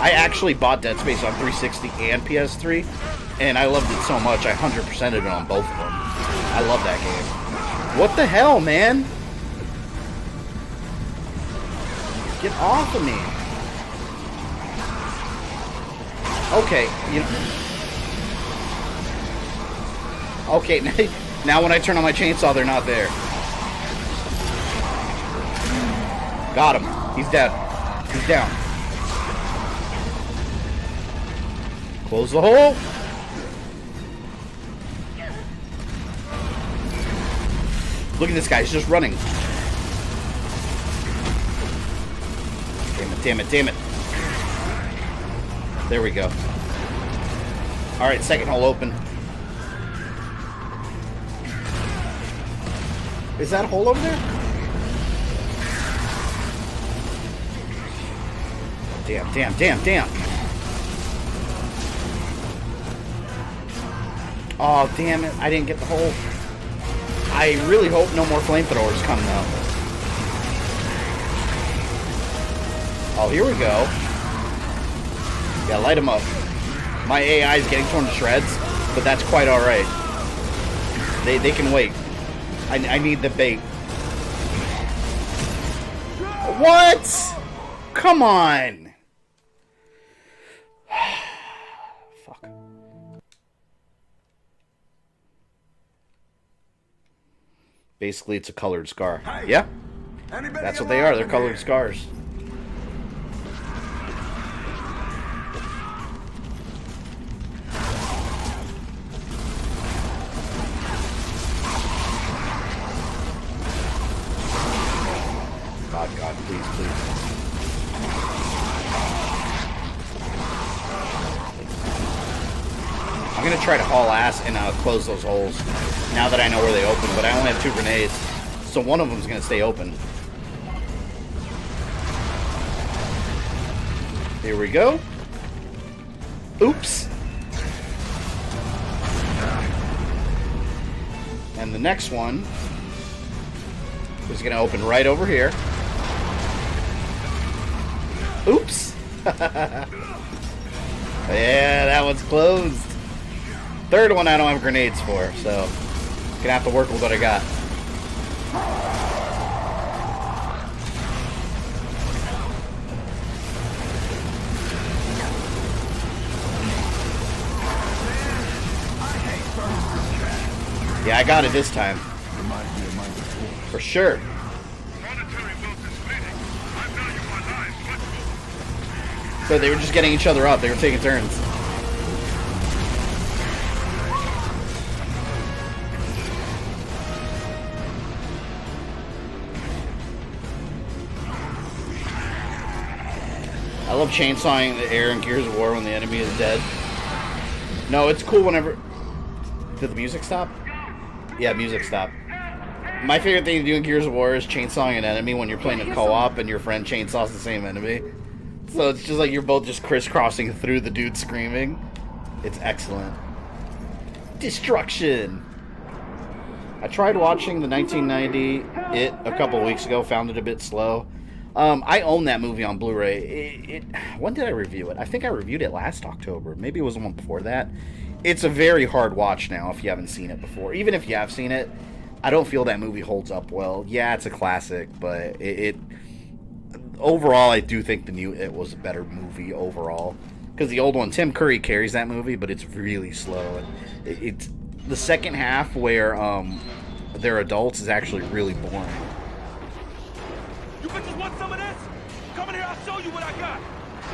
I actually bought Dead Space on 360 and PS3, and I loved it so much, I 100%ed it on both of them. I love that game. What the hell, man? Get off of me. Okay, you know. Okay, now when I turn on my chainsaw, they're not there. Got him. He's dead. He's down. Close the hole. Look at this guy. He's just running. Damn it, damn it. There we go. Alright, second hole open. Is that a hole over there? Damn, damn, damn, damn. Oh, damn it. I didn't get the hole. I really hope no more flamethrowers come, though. Oh, here we go. Yeah, light them up. My AI is getting torn to shreds, but that's quite alright. They can wait. I need the bait. What? Come on. Fuck. Basically, it's a colored scar. Yeah? That's what they are. They're colored scars. God, please, please. I'm gonna try to haul ass and close those holes now that I know where they open, but I only have 2 grenades, so one of them's gonna stay open. Here we go. Oops. And the next one is going to open right over here. Oops. Yeah, that one's closed. Third one I don't have grenades for, so going to have to work with what I got. Yeah, I got it this time. For sure. So they were just getting each other up. They were taking turns. I love chainsawing the air in Gears of War when the enemy is dead. No, it's cool whenever... Did the music stop? Yeah, music stopped. My favorite thing to do in Gears of War is chainsawing an enemy when you're playing a co-op and your friend chainsaws the same enemy. So it's just like you're both just crisscrossing through the dude screaming. It's excellent. Destruction! I tried watching the 1990 It a couple weeks ago, found it a bit slow. I own that movie on Blu-ray. When did I review it? I think I reviewed it last October. Maybe it was the one before that. It's a very hard watch now if you haven't seen it before. Even if you have seen it, I don't feel that movie holds up well. Yeah, it's a classic, but overall, I do think the new It was a better movie overall. Because the old one, Tim Curry carries that movie, but it's really slow. It's the second half where they're adults is actually really boring. You bitches want some of this? Come in here, I'll show you what I got.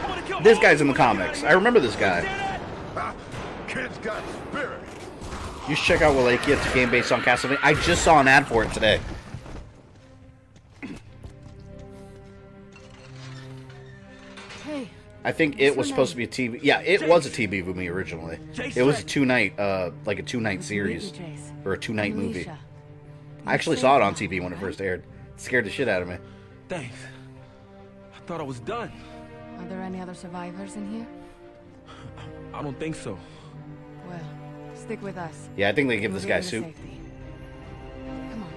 I'm gonna kill This all guy's in you the when you get comics. out I of remember this here. guy. Understand that? Ah, kid's got spirit. You should check out Wallachia. It's a game based on Castlevania. I just saw an ad for it today. Hey, I think it was supposed to be a TV. Yeah, it was a TV movie originally. It was a two-night series or a two-night movie. I actually saw it on TV when it first aired. It scared the shit out of me. Thanks. I thought I was done. Are there any other survivors in here? I don't think so. Well, stick with us. Yeah, I think they give this We'll guy get you to soup. safety. Come on.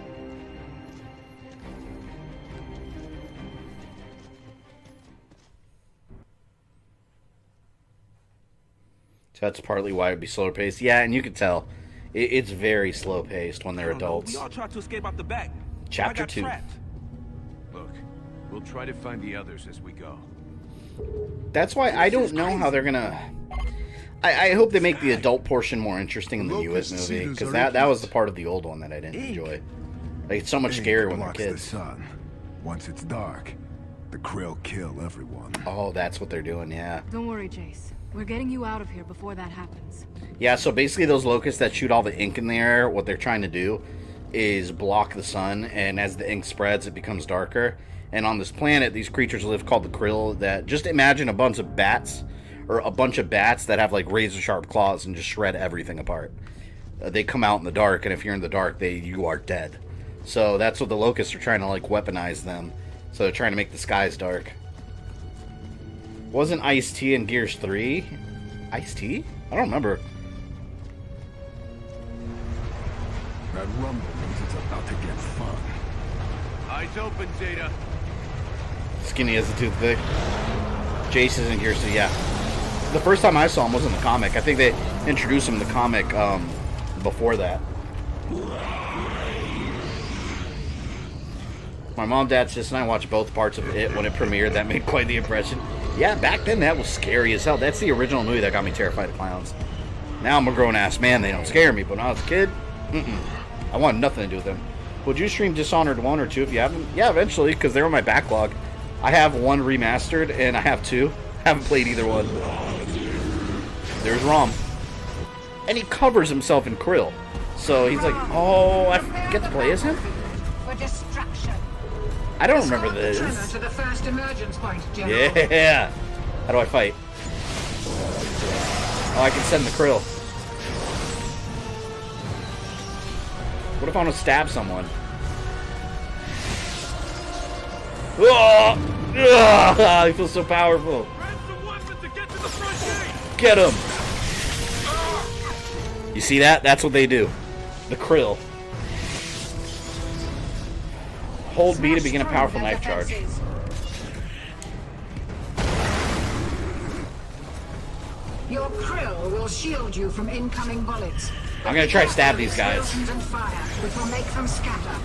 So that's partly why it'd be slower paced. Yeah, and you can tell it's very slow paced when they're I don't know. adults. We all tried to escape out the back. Chapter I got 2. trapped. Look, we'll try to find the others as we go. That's why I don't know how they're gonna. I hope they make the adult portion more interesting in the newest movie, because that was the part of the old one that I didn't enjoy. Like, it's so much scarier when they're blocks kids. the sun. Once it's dark, the krill kill everyone. Oh, that's what they're doing, yeah. Don't worry, Jace. We're getting you out of here before that happens. Yeah, so basically those locusts that shoot all the ink in the air, what they're trying to do is block the sun, and as the ink spreads, it becomes darker. And on this planet, these creatures live called the krill that, just imagine a bunch of bats, or a bunch of bats that have like razor sharp claws and just shred everything apart. They come out in the dark, and if you're in the dark, you are dead. So that's what the locusts are trying to like weaponize them. So they're trying to make the skies dark. Wasn't Ice-T in Gears 3? Ice-T? I don't remember. That rumble means it's about to get fun. Eyes open, Zeta. Skinny as a toothpick. Jace is in Gears 3, yeah. The first time I saw him was in the comic. I think they introduced him in the comic before that. My mom, dad, sister, and I watched both parts of it when it premiered. That made quite the impression. Yeah, back then that was scary as hell. That's the original movie that got me terrified of clowns. Now I'm a grown-ass man. They don't scare me. But when I was a kid, I wanted nothing to do with them. Would you stream Dishonored 1 or 2 if you haven't? Yeah, eventually, because they're on my backlog. I have 1 remastered, and I have 2. Haven't played either one. There's Raam. And he covers himself in krill. So he's like, oh, I get to play as him? For destruction. I don't remember this. To the first emergence point, General. Yeah. How do I fight? Oh, I can send the krill. What if I want to stab someone? Oh, I feel so powerful. Grab some weapons and get to the front gate. Get him. You see that? That's what they do. The krill. Hold B to begin a powerful knife charge. Your krill will shield you from incoming bullets. I'm gonna try to stab these guys. And fire, which will make them scatter.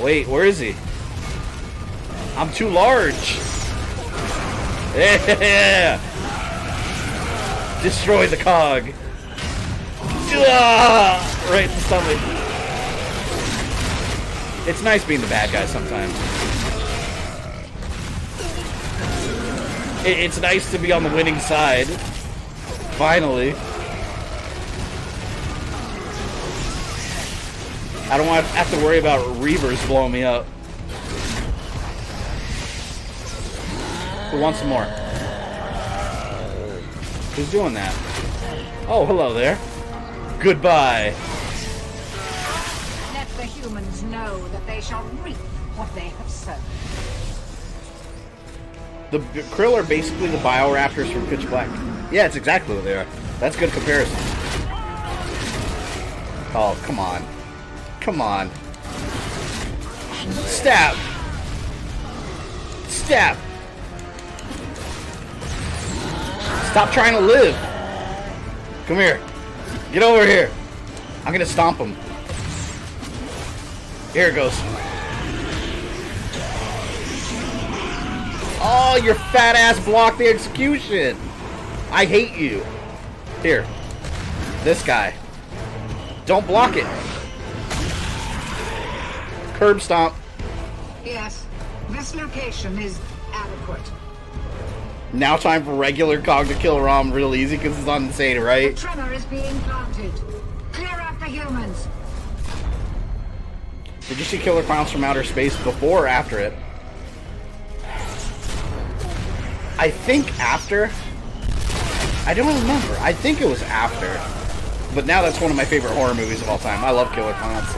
Wait, where is he? I'm too large. Yeah. Destroy the cog. Right in the stomach. It's nice being the bad guy sometimes. It's nice to be on the winning side. Finally. I don't want to have to worry about Reavers blowing me up. Who wants some more? Who's doing that? Oh, hello there. Goodbye. Let the humans know that they shall reap what they have sown. The krill are basically the bioraptors from Pitch Black. Yeah, it's exactly what they are. That's a good comparison. Oh, come on. Come on. Stab! Stab! Stop trying to live! Come here. Get over here. I'm gonna stomp him. Here it goes. Oh, your fat ass blocked the execution. I hate you. Here. This guy. Don't block it. Curb stomp. Yes, this location is adequate. Now time for regular Cog to kill Raam real easy because it's on insane, right? The tremor is being planted. Clear out the humans. Did you see Killer Clowns from Outer Space before or after it? I think after. I don't remember. I think it was after. But now that's one of my favorite horror movies of all time. I love Killer Clowns.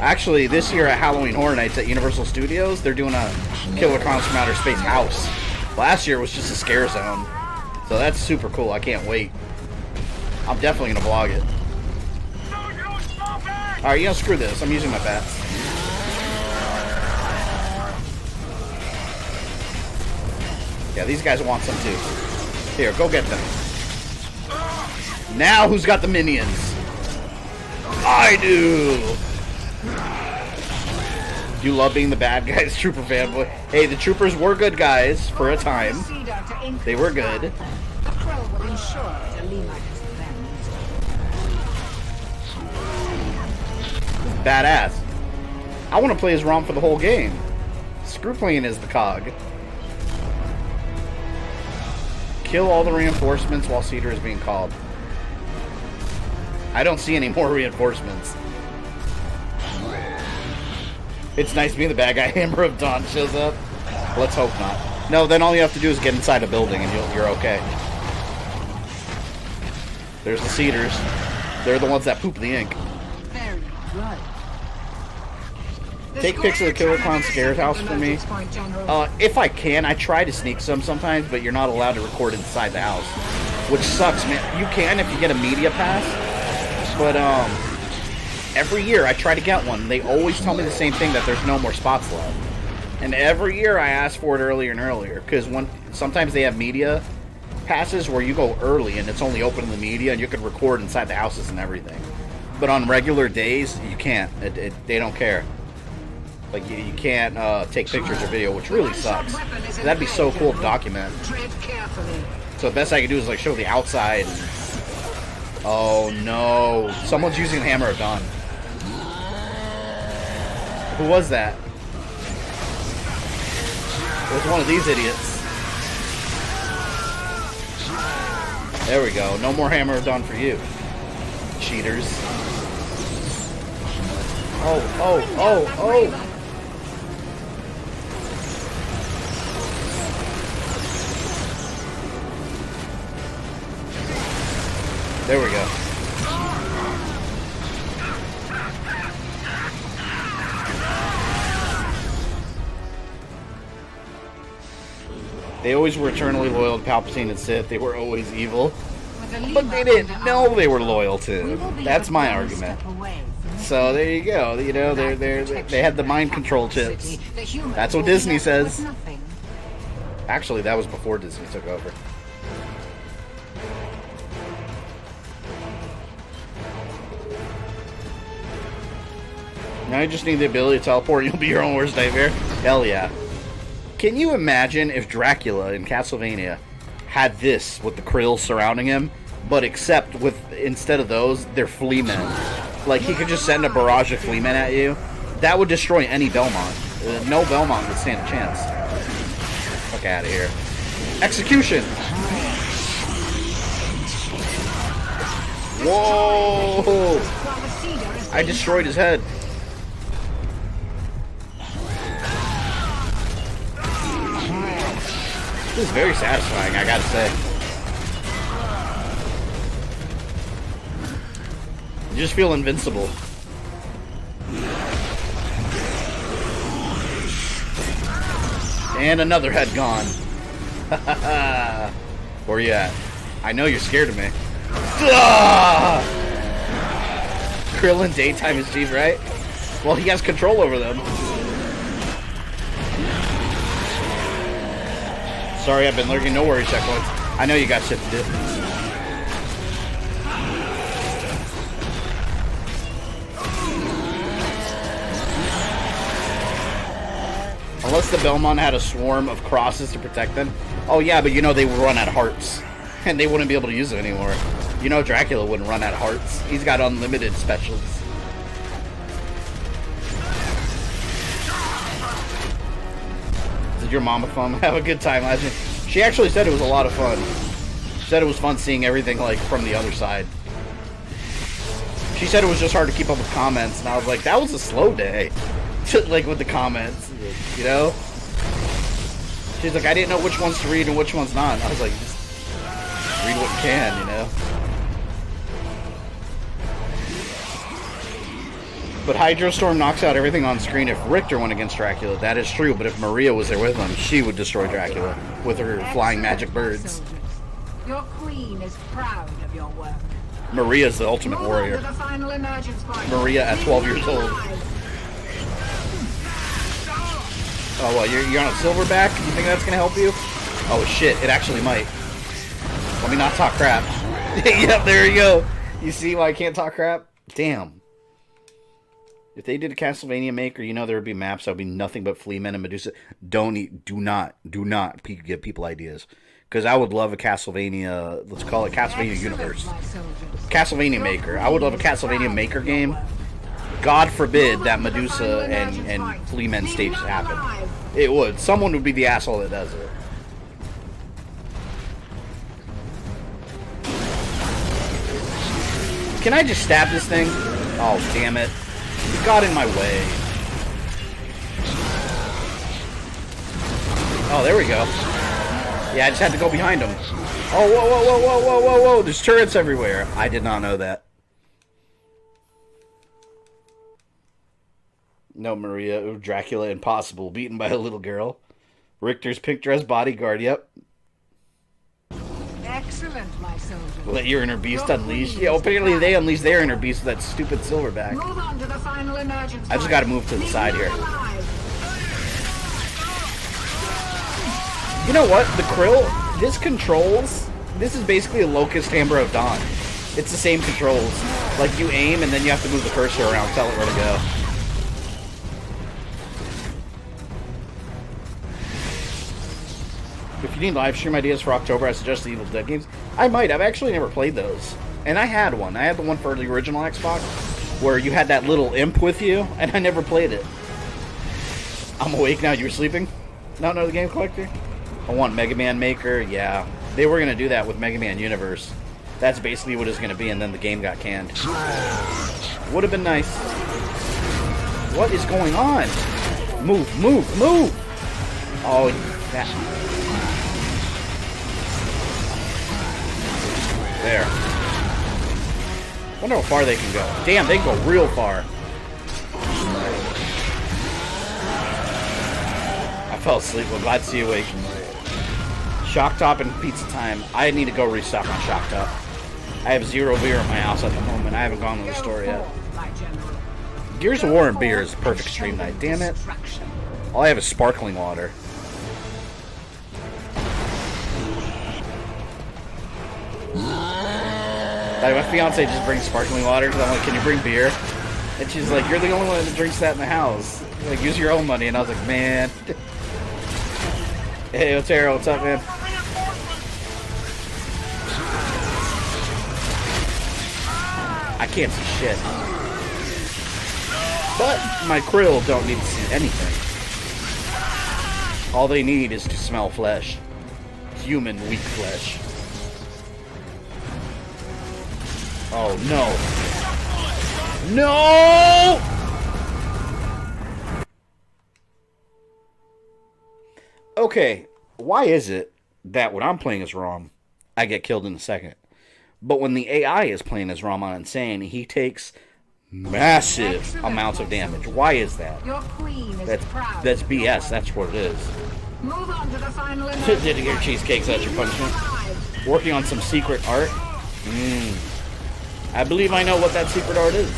Actually, this year at Halloween Horror Nights at Universal Studios, they're doing a Killer Clowns from Outer Space house. Last year was just a scare zone. So that's super cool. I can't wait. I'm definitely going to vlog it. Alright, you know, screw this. I'm using my bats. Yeah, these guys want some too. Here, go get them. Now who's got the minions? I do! Do you love being the bad guys, Trooper fanboy? Hey, the Troopers were good guys for a time. They were good. The crow will ensure that Lima is avenged. Badass. I want to play as Raam for the whole game. Screw playing as the Cog. Kill all the reinforcements while Cedar is being called. I don't see any more reinforcements. It's nice being the bad guy. Hammer of Dawn shows up. Let's hope not. No, then all you have to do is get inside a building and you're okay. There's the Cedars. They're the ones that poop the ink. Very good. Take pics of the Killer Clown Scared House for me. If I can, I try to sneak some sometimes, but you're not allowed to record inside the house. Which sucks, man. You can if you get a media pass. But, every year I try to get one. They always tell me the same thing, that there's no more spots left. And every year I ask for it earlier and earlier. Because sometimes they have media passes where you go early and it's only open to the media and you can record inside the houses and everything. But on regular days, you can't. They don't care. Like, you can't take pictures or video, which really sucks. That'd be so cool to document. So the best I can do is, like, show the outside. Oh, no. Someone's using the Hammer of Dawn. Who was that? It was one of these idiots. There we go. No more Hammer of Dawn for you. Cheaters. Oh. There we go. They always were eternally loyal to Palpatine and Sith. They were always evil. But they didn't know they were loyal to him. That's my argument. So there you go. You know, they had the mind control chips. That's what Disney says. Actually, that was before Disney took over. Now you just need the ability to teleport and you'll be your own worst nightmare. Hell yeah. Can you imagine if Dracula in Castlevania had this with the krills surrounding him, but except with, instead of those, they're flea men. Like, he could just send a barrage of flea men at you. That would destroy any Belmont. No Belmont would stand a chance. Fuck out of here. Execution! Whoa! I destroyed his head. This is very satisfying, I gotta say. You just feel invincible. And another head gone. Where are you at? I know you're scared of me. Krillin daytime is cheap, right? Well, he has control over them. Sorry, I've been lurking. No worries, checkpoints. I know you got shit to do. Unless the Belmont had a swarm of crosses to protect them. Oh yeah, but you know they would run out of hearts. And they wouldn't be able to use it anymore. You know Dracula wouldn't run out of hearts. He's got unlimited specials. Did your mama fun? Have a good time last night. She actually said it was a lot of fun. She said it was fun seeing everything like from the other side. She said it was just hard to keep up with comments, and I was like, that was a slow day. Like with the comments, you know? She's like, I didn't know which ones to read and which ones not. And I was like, just read what you can, you know? But Hydrostorm knocks out everything on screen if Richter went against Dracula. That is true, but if Maria was there with him, she would destroy Dracula with her flying magic birds. Your queen is proud of your work. Maria's the ultimate warrior. Maria at 12 years old. Oh, well, you're on a silverback? You think that's going to help you? Oh, shit, it actually might. Let me not talk crap. Yep, there you go. You see why I can't talk crap? Damn. If they did a Castlevania Maker, you know there would be maps that would be nothing but Fleamen and Medusa. Do not give people ideas. Because I would love a Castlevania, let's call it Castlevania Universe. Castlevania Maker. I would love a Castlevania Maker game. God forbid that Medusa and Fleamen stages happen. It would. Someone would be the asshole that does it. Can I just stab this thing? Oh, damn it. It got in my way. Oh, there we go. Yeah, I just had to go behind him. Oh, whoa, whoa, whoa, whoa, whoa, whoa, whoa. There's turrets everywhere. I did not know that. No, Maria. Dracula impossible. Beaten by a little girl. Richter's pink dress bodyguard. Yep. Excellent, my soldier. Let your inner beast unleash. Yeah, apparently they unleashed their inner beast with that stupid silverback. Move on to the final emergence. I just gotta move to the side here. You know what? The Krill, this controls... This is basically a Locust Hammer of Dawn. It's the same controls. Like, you aim, and then you have to move the cursor around, tell it where to go. If you need live stream ideas for October, I suggest the Evil Dead games. I might. I've actually never played those. And I had one. I had the one for the original Xbox, where you had that little imp with you, and I never played it. I'm awake now. You were sleeping? Not know the Game Collector? I want Mega Man Maker. Yeah. They were going to do that with Mega Man Universe. That's basically what it's going to be, and then the game got canned. Would have been nice. What is going on? Move, move, move! Oh, that... There. Wonder how far they can go. Damn, they can go real far. I fell asleep. Well, glad to see you awake. Shock Top and pizza time. I need to go restock on Shock Top. I have 0 beer in my house at the moment. I haven't gone to the store yet. Gears of War and beer is perfect stream night. Damn it. All I have is sparkling water. Like, my fiance just brings sparkling water because I'm like, can you bring beer? And she's like, you're the only one that drinks that in the house. Like, use your own money. And I was like, man. Hey, Otero, what's up, man? I can't see shit. But my krill don't need to see anything. All they need is to smell flesh. Human, weak flesh. Oh, no. No! Okay, why is it that when I'm playing as Raam, I get killed in a second? But when the AI is playing as Raam on Insane, he takes massive amounts of damage. Why is that? That's BS. That's what it is. Move on to the final Did you get cheesecakes? That's your punishment. Working on some secret art. I believe I know what that secret art is.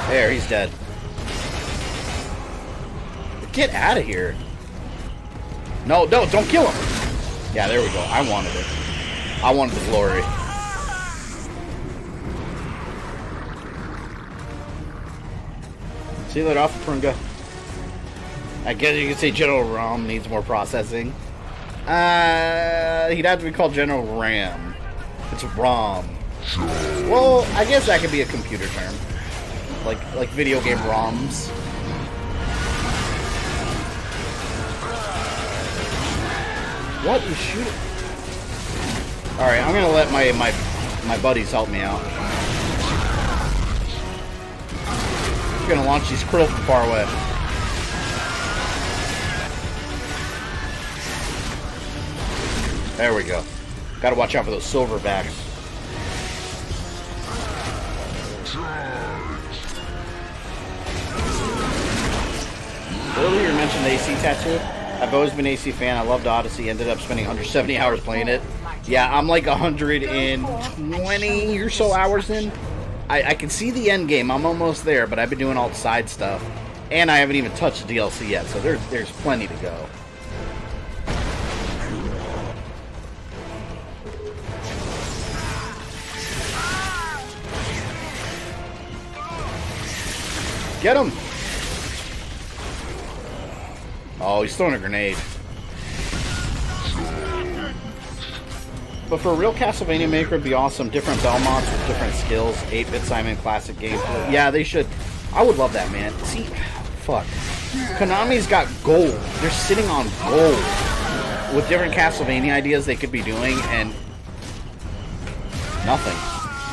There, he's dead. Get out of here. No, don't kill him. Yeah, there we go. I wanted it. I wanted the glory. Seal it off, Prunga. I guess you could say General Raam needs more processing. He'd have to be called General Raam. It's Raam. Well, I guess that could be a computer term. Like video game ROMs. What is shooting? Alright, I'm gonna let my buddies help me out. I'm gonna launch these krill from far away. There we go. Gotta watch out for those silverbacks. Earlier you mentioned the AC tattoo. I've always been an AC fan. I loved Odyssey. Ended up spending 170 hours playing it. Yeah, I'm like 120 or so hours in. I can see the end game. I'm almost there, but I've been doing all the side stuff. And I haven't even touched the DLC yet, so there's plenty to go. Get him! Oh, he's throwing a grenade. But for a real Castlevania maker, it'd be awesome. Different Belmonts with different skills. 8-bit Simon classic games. Yeah, they should. I would love that, man. See, fuck. Konami's got gold. They're sitting on gold. With different Castlevania ideas they could be doing, and nothing.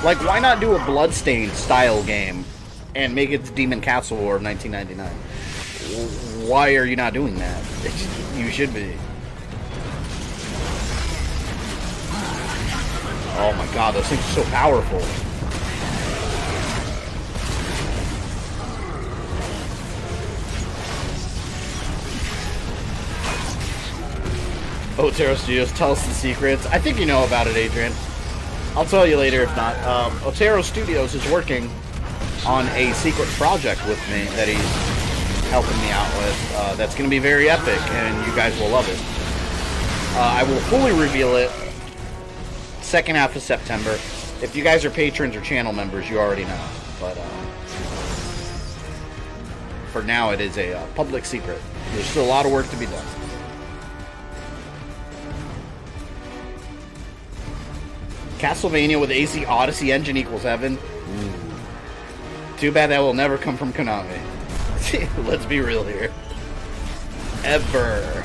Like, why not do a Bloodstained style game and make it the Demon Castle War of 1999? Why are you not doing that? You should be. Oh my god, those things are so powerful. Otero Studios, tell us the secrets. I think you know about it, Adrian. I'll tell you later if not. Otero Studios is working on a secret project with me that he's helping me out with. That's going to be very epic, and you guys will love it. I will fully reveal it second half of September. If you guys are patrons or channel members, you already know. But for now, it is a public secret. There's still a lot of work to be done. Castlevania with AC Odyssey engine equals heaven. Too bad that will never come from Konami. Let's be real here. Ever.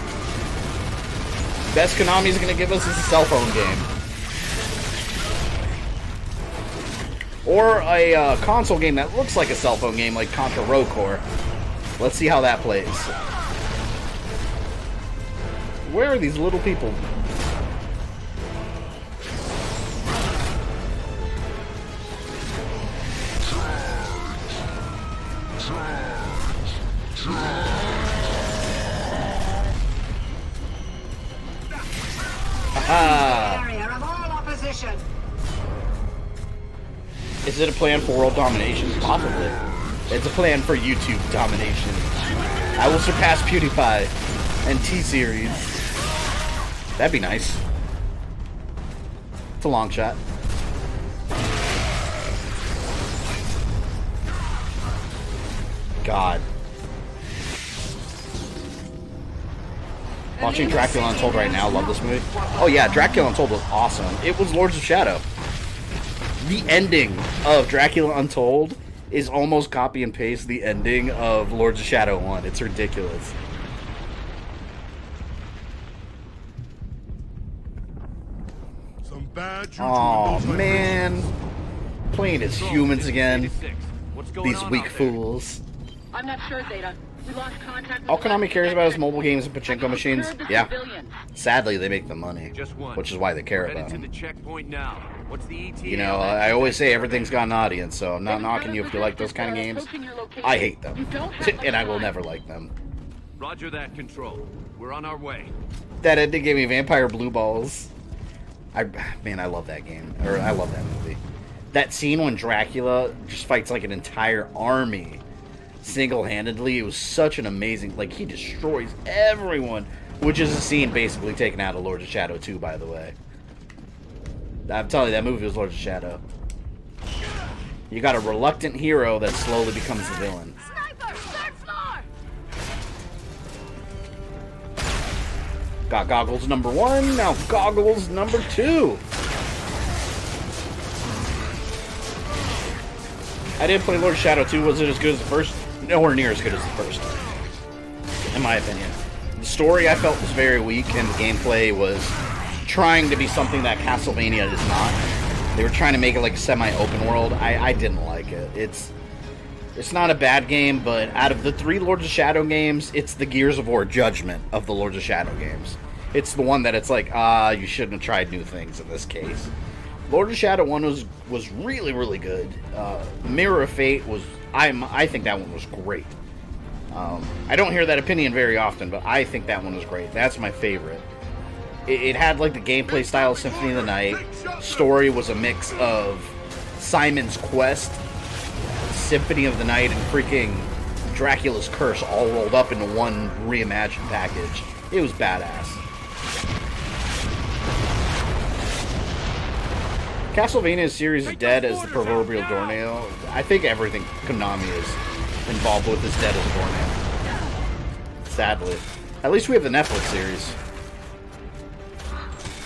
Best Konami's gonna give us is a cell phone game. Or a console game that looks like a cell phone game, like Contra Rogue Core. Let's see how that plays. Where are these little people? Barrier of all opposition. Is it a plan for world domination? Possibly. It's a plan for YouTube domination. I will surpass PewDiePie and T-Series. That'd be nice. It's a long shot. God. Watching Dracula Untold right now. Love this movie. Oh yeah, Dracula Untold was awesome. It was Lords of Shadow. The ending of Dracula Untold is almost copy and paste the ending of Lords of Shadow 1. It's ridiculous. Some bad juju Oh in those man. Playing as humans again. What's going These on weak out there? fools. I'm not sure, Zeta. We lost contact with All Konami cares about is mobile games and I pachinko machines. confirmed the Yeah. civilians. Sadly, they make the money, Just one. which is why they care We're about headed to them. the checkpoint now. What's the ETA? You know, on that? I always say everything's got an audience, so I'm not knocking you if you like those kind of games. I hate them, and I will never like them. Roger that, Control. We're on our way. That ending gave me vampire blue balls. Man, I love that game, or I love that movie. That scene when Dracula just fights like an entire army single-handedly. It was such an amazing, like, he destroys everyone, which is a scene basically taken out of Lords of Shadow 2, by the way. I'm telling you, that movie was Lords of Shadow. You got a reluctant hero that slowly becomes the villain. Sniper! Third floor! Got goggles number 1, now goggles number 2. I didn't play Lord of Shadow 2. Was it as good as the first? Nowhere near as good as the first, in my opinion. The story I felt was very weak, and the gameplay was trying to be something that Castlevania is not. They were trying to make it like a semi-open world. I didn't like it. It's not a bad game, but out of the 3 Lords of Shadow games, it's the Gears of War Judgment of the Lords of Shadow games. It's the one that it's like, you shouldn't have tried new things in this case. Lord of Shadow 1 was really, really good. Mirror of Fate was, I think that one was great. I don't hear that opinion very often, but I think that one was great. That's my favorite. It had like the gameplay style of Symphony of the Night. Story was a mix of Simon's Quest, Symphony of the Night, and freaking Dracula's Curse all rolled up into one reimagined package. It was badass. Castlevania's series is dead as the proverbial doornail. I think everything Konami is involved with is dead as a doornail. Sadly. At least we have the Netflix series,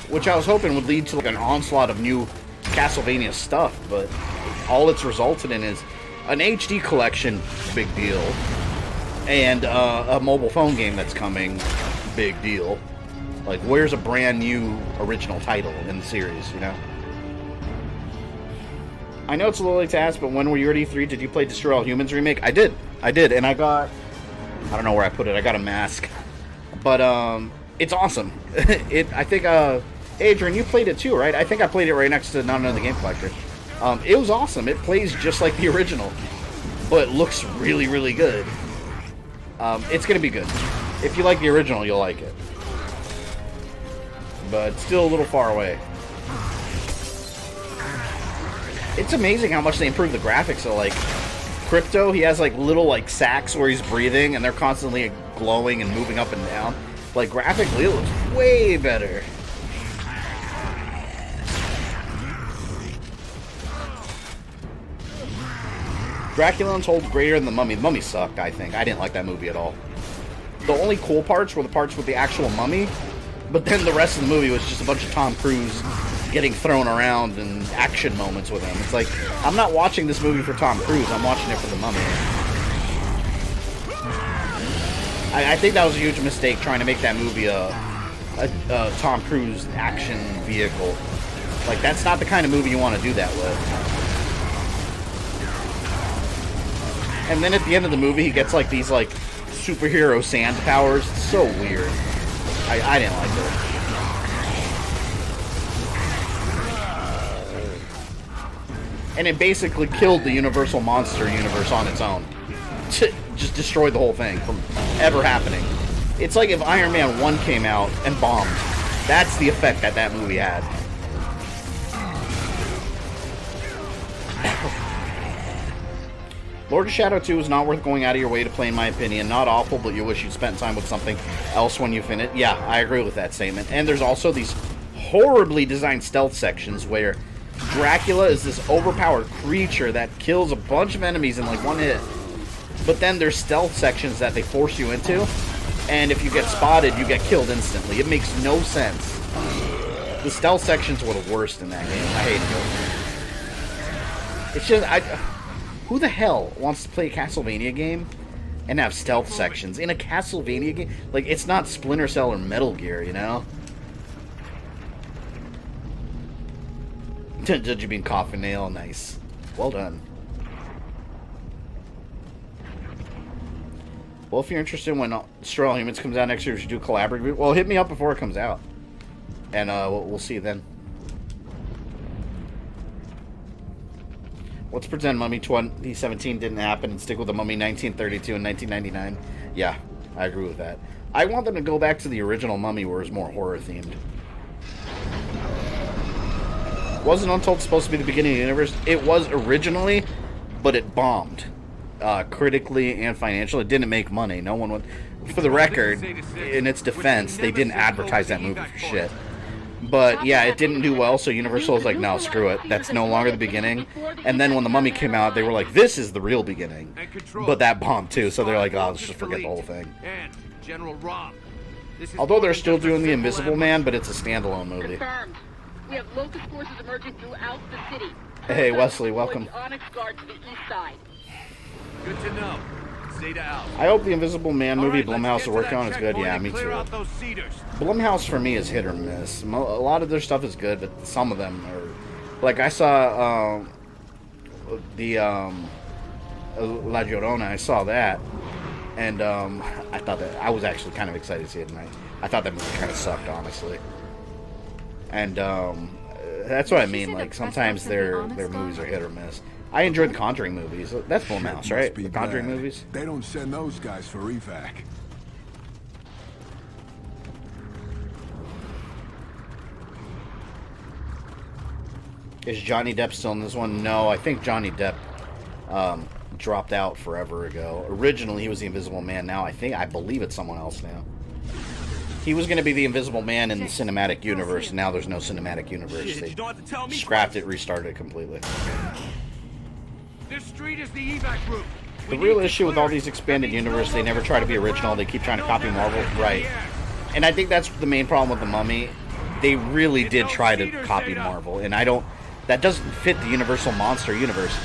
which I was hoping would lead to like an onslaught of new Castlevania stuff, but all it's resulted in is an HD collection, big deal, and a mobile phone game that's coming, big deal. Like, where's a brand new original title in the series, you know? I know it's a little late to ask, but when were you at E3? Did you play Destroy All Humans remake? I did, and I got, I don't know where I put it, I got a mask, but it's awesome. I think Adrian, you played it too, right? I think I played it right next to NotAnother Game Collector. It was awesome. It plays just like the original, but looks really, really good. It's gonna be good. If you like the original, you'll like it, but it's still a little far away. It's amazing how much they improved the graphics. So, like, Crypto, he has, like, little, like, sacks where he's breathing, and they're constantly glowing and moving up and down. Like, graphically, it looks way better. Dracula Untold greater than The Mummy. The Mummy sucked, I think. I didn't like that movie at all. The only cool parts were the parts with the actual mummy, but then the rest of the movie was just a bunch of Tom Cruise getting thrown around and action moments with him. It's like, I'm not watching this movie for Tom Cruise, I'm watching it for the mummy. I think that was a huge mistake, trying to make that movie a Tom Cruise action vehicle. Like, that's not the kind of movie you want to do that with. And then at the end of the movie, he gets like these like superhero sand powers. It's so weird. I didn't like it. And it basically killed the Universal Monster universe on its own. Just destroyed the whole thing from ever happening. It's like if Iron Man 1 came out and bombed. That's the effect that that movie had. Lord of Shadow 2 is not worth going out of your way to play, in my opinion. Not awful, but you wish you'd spent time with something else when you finish it. Yeah, I agree with that statement. And there's also these horribly designed stealth sections where Dracula is this overpowered creature that kills a bunch of enemies in like one hit. But then there's stealth sections that they force you into, and if you get spotted, you get killed instantly. It makes no sense. The stealth sections were the worst in that game. I hate it. It's just, who the hell wants to play a Castlevania game and have stealth sections in a Castlevania game? Like, it's not Splinter Cell or Metal Gear, you know? Judge you being Coffin Nail, nice. Well done. Well, if you're interested when Destroy All Humans comes out next year, we should do a collaborative. Well, hit me up before it comes out, and we'll see you then. Let's pretend Mummy 2017 didn't happen and stick with the Mummy 1932 and 1999. Yeah, I agree with that. I want them to go back to the original Mummy where it was more horror themed. Wasn't Untold supposed to be the beginning of the universe? It was originally, but it bombed. critically and financially. It didn't make money. No one would. For the record, in its defense, they didn't advertise that movie for shit. But yeah, it didn't do well, so Universal was like, no, screw it. That's no longer the beginning. And then when The Mummy came out, they were like, this is the real beginning. But that bombed too, so they're like, oh, let's just forget the whole thing. And General Raam. Although they're still doing The Invisible Man, but it's a standalone movie. Confirmed. We have locust forces emerging throughout the city. Hey, Wesley, welcome. The Onyx Guard to the east side. Good to know. Zeta out. I hope the Invisible Man movie All right, Blumhouse let's is get to working that on is good. checkpoint Yeah, and me clear too. out those cedars. Blumhouse for me is hit or miss. A lot of their stuff is good, but some of them are... Like, I saw the La Llorona. I saw that, and I thought that... I was actually kind of excited to see it, and I thought that movie kind of sucked, honestly. And that's what I mean. Like, sometimes their movies are hit or miss. I enjoyed the Conjuring movies. That's Blumhouse, right? The Conjuring movies? They don't send those guys for evac. Is Johnny Depp still in this one? No, I think Johnny Depp dropped out forever ago. Originally, he was the Invisible Man. Now, I believe it's someone else now. He was going to be the Invisible Man in the cinematic universe, and now there's no cinematic universe. They scrapped it, restarted it completely. This street is the evac route. The real issue with all these expanded universe, they never try to be original. They keep trying to copy Marvel. Right. And I think that's the main problem with The Mummy. They really did try to copy Marvel, and that doesn't fit the Universal Monster universe.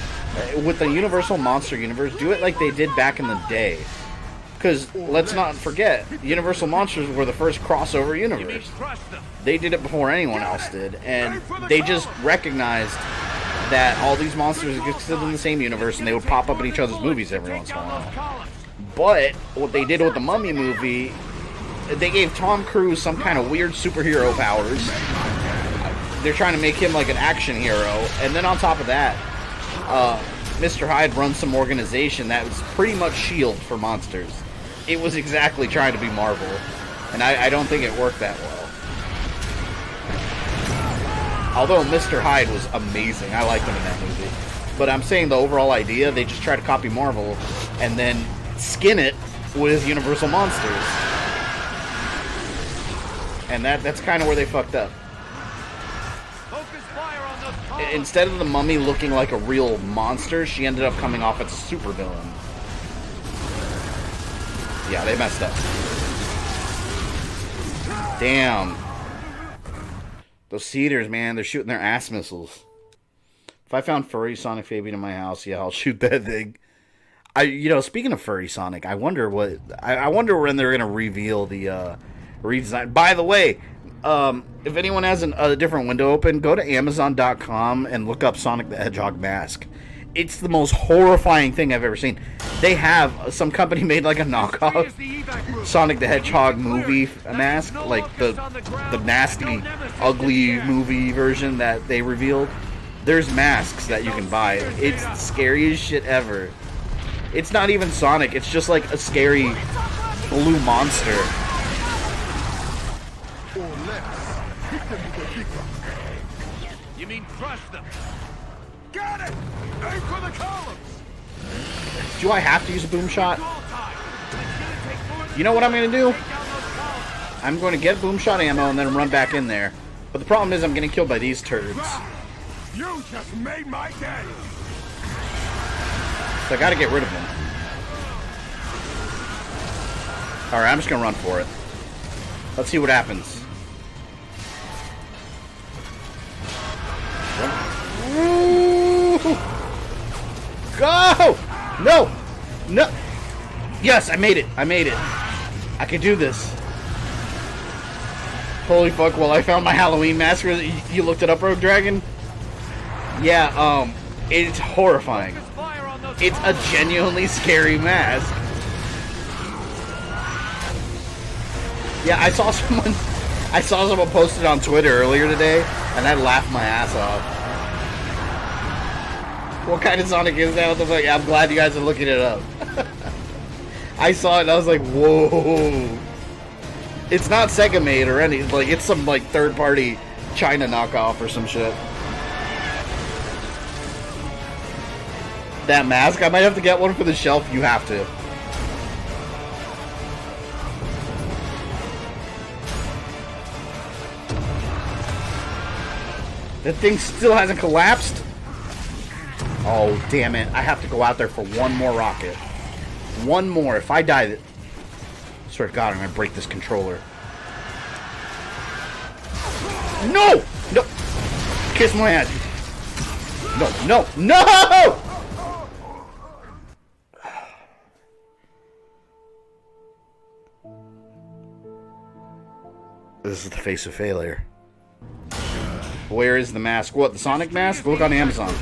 With the Universal Monster universe, do it like they did back in the day. Because let's not forget, Universal Monsters were the first crossover universe. They did it before anyone else did, and they just recognized that all these monsters existed in the same universe, and they would pop up in each other's movies every once in a while. But what they did with the Mummy movie, they gave Tom Cruise some kind of weird superhero powers. They're trying to make him like an action hero, and then on top of that, Mr. Hyde runs some organization that was pretty much S.H.I.E.L.D. for monsters. It was exactly trying to be Marvel, and I don't think it worked that well. Although Mr. Hyde was amazing. I liked him in that movie. But I'm saying the overall idea, they just try to copy Marvel and then skin it with Universal Monsters. And that's kind of where they fucked up. Instead of the Mummy looking like a real monster, she ended up coming off as a supervillain. Yeah, they messed up. Damn. Those cedars, man, they're shooting their ass missiles. If I found furry Sonic Fabian in my house, yeah, I'll shoot that thing. Speaking of furry Sonic, I wonder when they're gonna reveal the redesign. By the way, if anyone has a different window open, go to Amazon.com and look up Sonic the Hedgehog mask. It's the most horrifying thing I've ever seen. They have some company made like a knockoff Sonic the Hedgehog movie mask, like the nasty, ugly movie version that they revealed. There's masks that you can buy. It's the scariest shit ever. It's not even Sonic. It's just like a scary blue monster. You mean crush them? Got it! Aim for the columns! Do I have to use a boom shot? You know what I'm going to do? I'm going to get boom shot ammo and then run back in there. But the problem is I'm getting killed by these turds. You just made my day! So I got to get rid of them. Alright, I'm just going to run for it. Let's see what happens. Ooh. Go! No! No! Yes, I made it. I made it. I can do this. Holy fuck, well, I found my Halloween mask. You looked it up, Rogue Dragon? Yeah, it's horrifying. It's a genuinely scary mask. Yeah, I saw someone post it on Twitter earlier today, and I laughed my ass off. What kind of Sonic is that? What the fuck? I'm glad you guys are looking it up. I saw it and I was like, whoa. It's not Sega made or any, like, it's some, like, third-party China knockoff or some shit. that mask. I might have to get one for the shelf. You have to. That thing still hasn't collapsed? Oh, damn it. I have to go out there for one more rocket. One more. If I die... I swear to God, I'm going to break this controller. No! No! Kiss my ass. No, no, no! This is the face of failure. Where is the mask? What, the Sonic mask? Look on Amazon.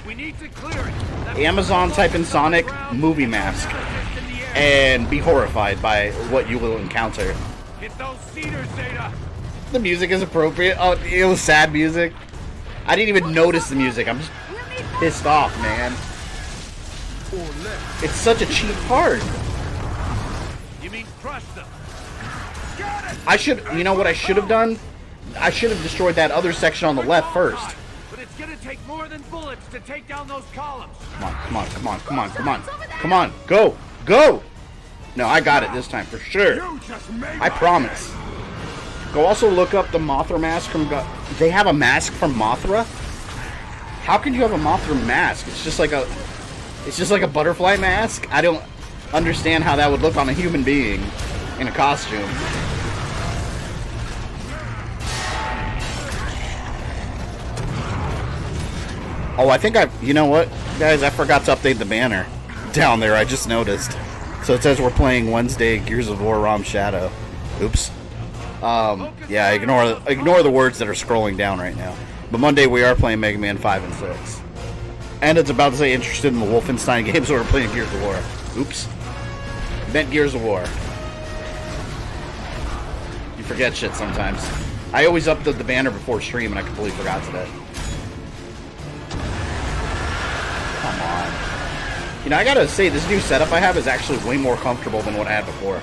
We need to clear it. Amazon, type in Sonic movie mask and be horrified by what you will encounter. Hit those cedars, Zeta. The music is appropriate. Oh, it was sad music. I didn't even notice the music. I'm just pissed off, man. It's such a cheap part. You mean crush them? I should, you know what I should have done? I should have destroyed that other section on the left first. But it's gonna take more than bullets to take down those columns. Come on, come on, come on, come on, come on. Come on, go, go! No, I got it this time for sure. I promise. Go also look up the Mothra mask from... They have a mask from Mothra? How can you have a Mothra mask? It's just like a... It's just like a butterfly mask? I don't understand how that would look on a human being in a costume. Oh, I think you know what? Guys, I forgot to update the banner down there. I just noticed. So it says we're playing Wednesday Gears of War Raam Shadow. Oops. Yeah, ignore the words that are scrolling down right now. But Monday we are playing Mega Man 5 and 6. And it's about to say interested in the Wolfenstein games, so we're playing Gears of War. Oops. Meant Gears of War. You forget shit sometimes. I always upload the banner before stream, and I completely forgot today. Come on. You know, I gotta say, this new setup I have is actually way more comfortable than what I had before.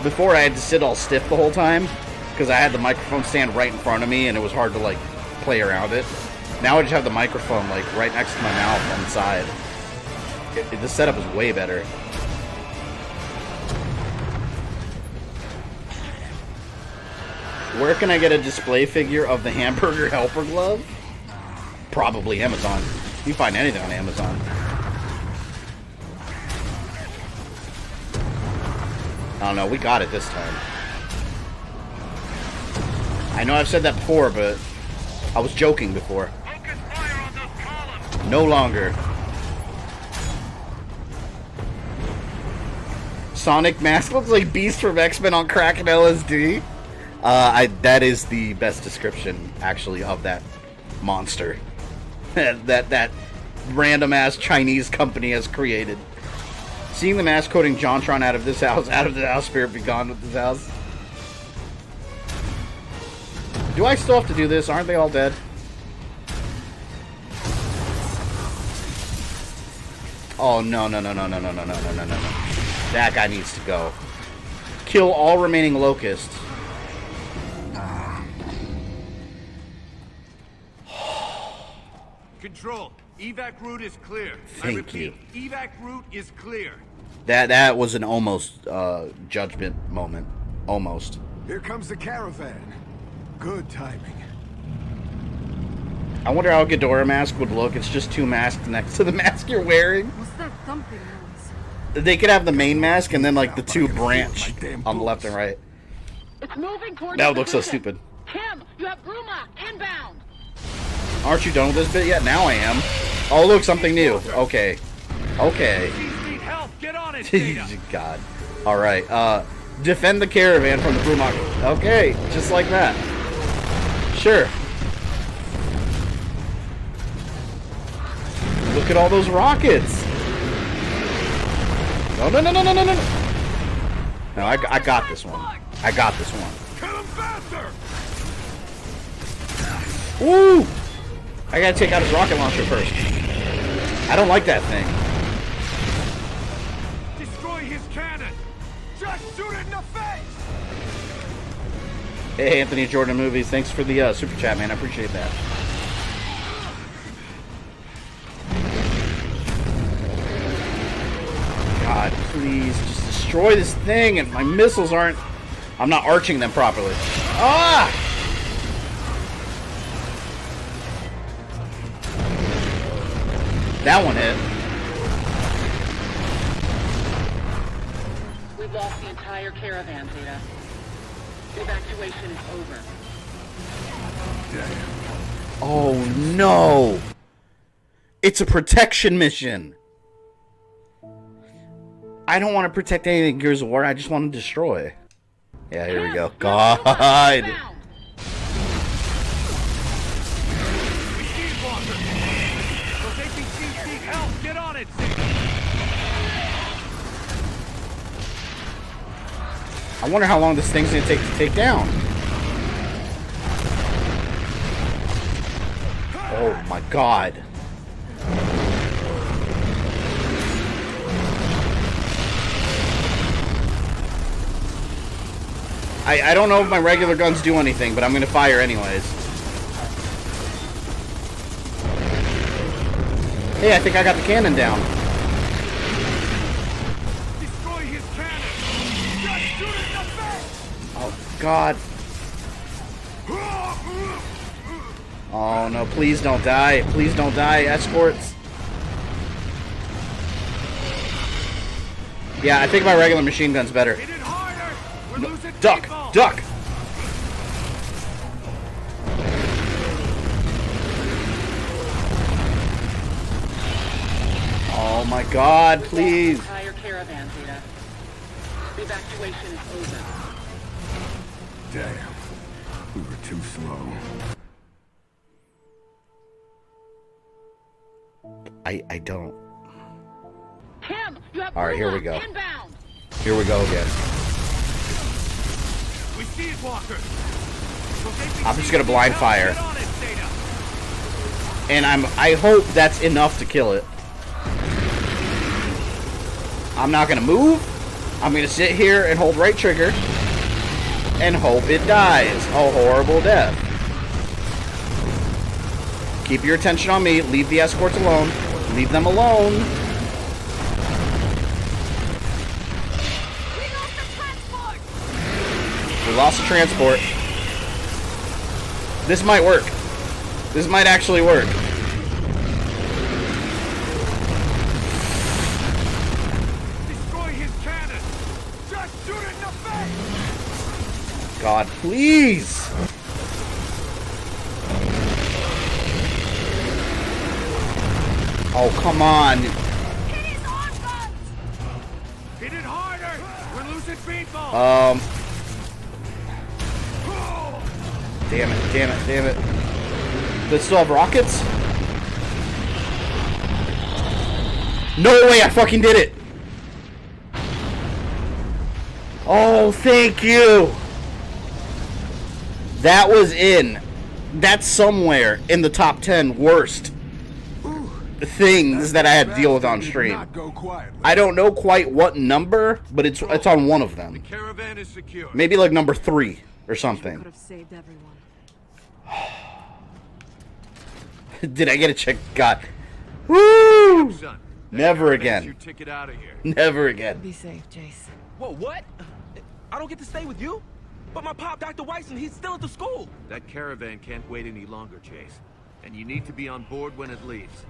Before, I had to sit all stiff the whole time, because I had the microphone stand right in front of me, and it was hard to, like, play around it. Now I just have the microphone, like, right next to my mouth on the side. The setup is way better. Where can I get a display figure of the hamburger helper glove? Probably Amazon. You can find anything on Amazon. I don't know, we got it this time. I know I've said that before, but I was joking before. No longer. Sonic mask looks like Beast from X-Men on crack and LSD. That is the best description, actually, of that monster. that random ass Chinese company has created. Seeing the mask quoting JonTron out of this house, spirit be gone with this house. Do I still have to do this? Aren't they all dead? Oh, no. That guy needs to go. Kill all remaining locusts. Control. Evac route is clear. Thank you. Evac route is clear. That was an almost judgment moment. Almost. Here comes the caravan. Good timing. I wonder how a Ghidorah mask would look. It's just two masks next to the mask you're wearing. What's that thumping noise? They could have the main mask and then like the two branch on the left and right. It's moving towards That would the look so position. stupid. Kim, you have Bruma inbound. Aren't you done with this bit yet? Now I am. Oh, look, something new. Okay. Okay. Need help. Get on it, Data. God. Alright, defend the caravan from the Brumach. Okay, just like that. Sure. Look at all those rockets. No. No, I got this one. I got this one. Kill him faster. Woo! I gotta take out his rocket launcher first. I don't like that thing. Destroy his cannon. Just shoot it in the face. Hey, Anthony Jordan Movies, thanks for the super chat, man. I appreciate that. please. Just destroy this thing, and my missiles aren't... I'm not arching them properly. Ah! That one hit. We've lost the entire caravan, Zeta. Evacuation is over. Damn. Oh no! It's a protection mission. I don't want to protect anything in Gears of War. I just want to destroy. Yeah, here we go. God. Get on it, I wonder how long this thing's gonna take to take down. Oh my god. I don't know if my regular guns do anything, but I'm gonna fire anyways. Hey, I think I got the cannon down. Destroy his cannon. Just shoot it in the face. Oh god. Oh no, please don't die. Please don't die. Escorts. Yeah, I think my regular machine gun's better. Hit it harder. We're losing Duck! people. Duck! Oh my god, please. Entire caravan, Zeta. Evacuation is over. Damn. We were too slow. I don't. Kim, you have Alright, here we go. Inbound. Here we go again. We see it, Walker. I'm just gonna blind fire. Get on it, Zeta. And I hope that's enough to kill it. I'm not gonna move. I'm gonna sit here and hold right trigger and hope it dies a horrible death. Keep your attention on me. Leave the escorts alone. Leave them alone. We lost the transport! We lost the transport. This might work. This might actually work. Destroy his cannon. Just shoot it in the face. God, please. Oh, come on. Hit his arm guns! Hit it harder. We're losing people. Damn it, damn it, damn it. They still have rockets? No way, I fucking did it. Oh, thank you. That was in. That's somewhere in the top 10 worst things that I had to deal with on stream. Not go quietly. I don't know quite what number, but it's on one of them. Caravan is secure. Maybe like number 3 or Could something. have saved everyone. Did I get a check? God. Woo! Son, Never that's again. your ticket out of here. Never again. Be safe, Jace. Whoa, what? I don't get to stay with you? But my pop, Dr. Weissman, he's still at the school. That caravan can't wait any longer, Chase. And you need to be on board when it leaves.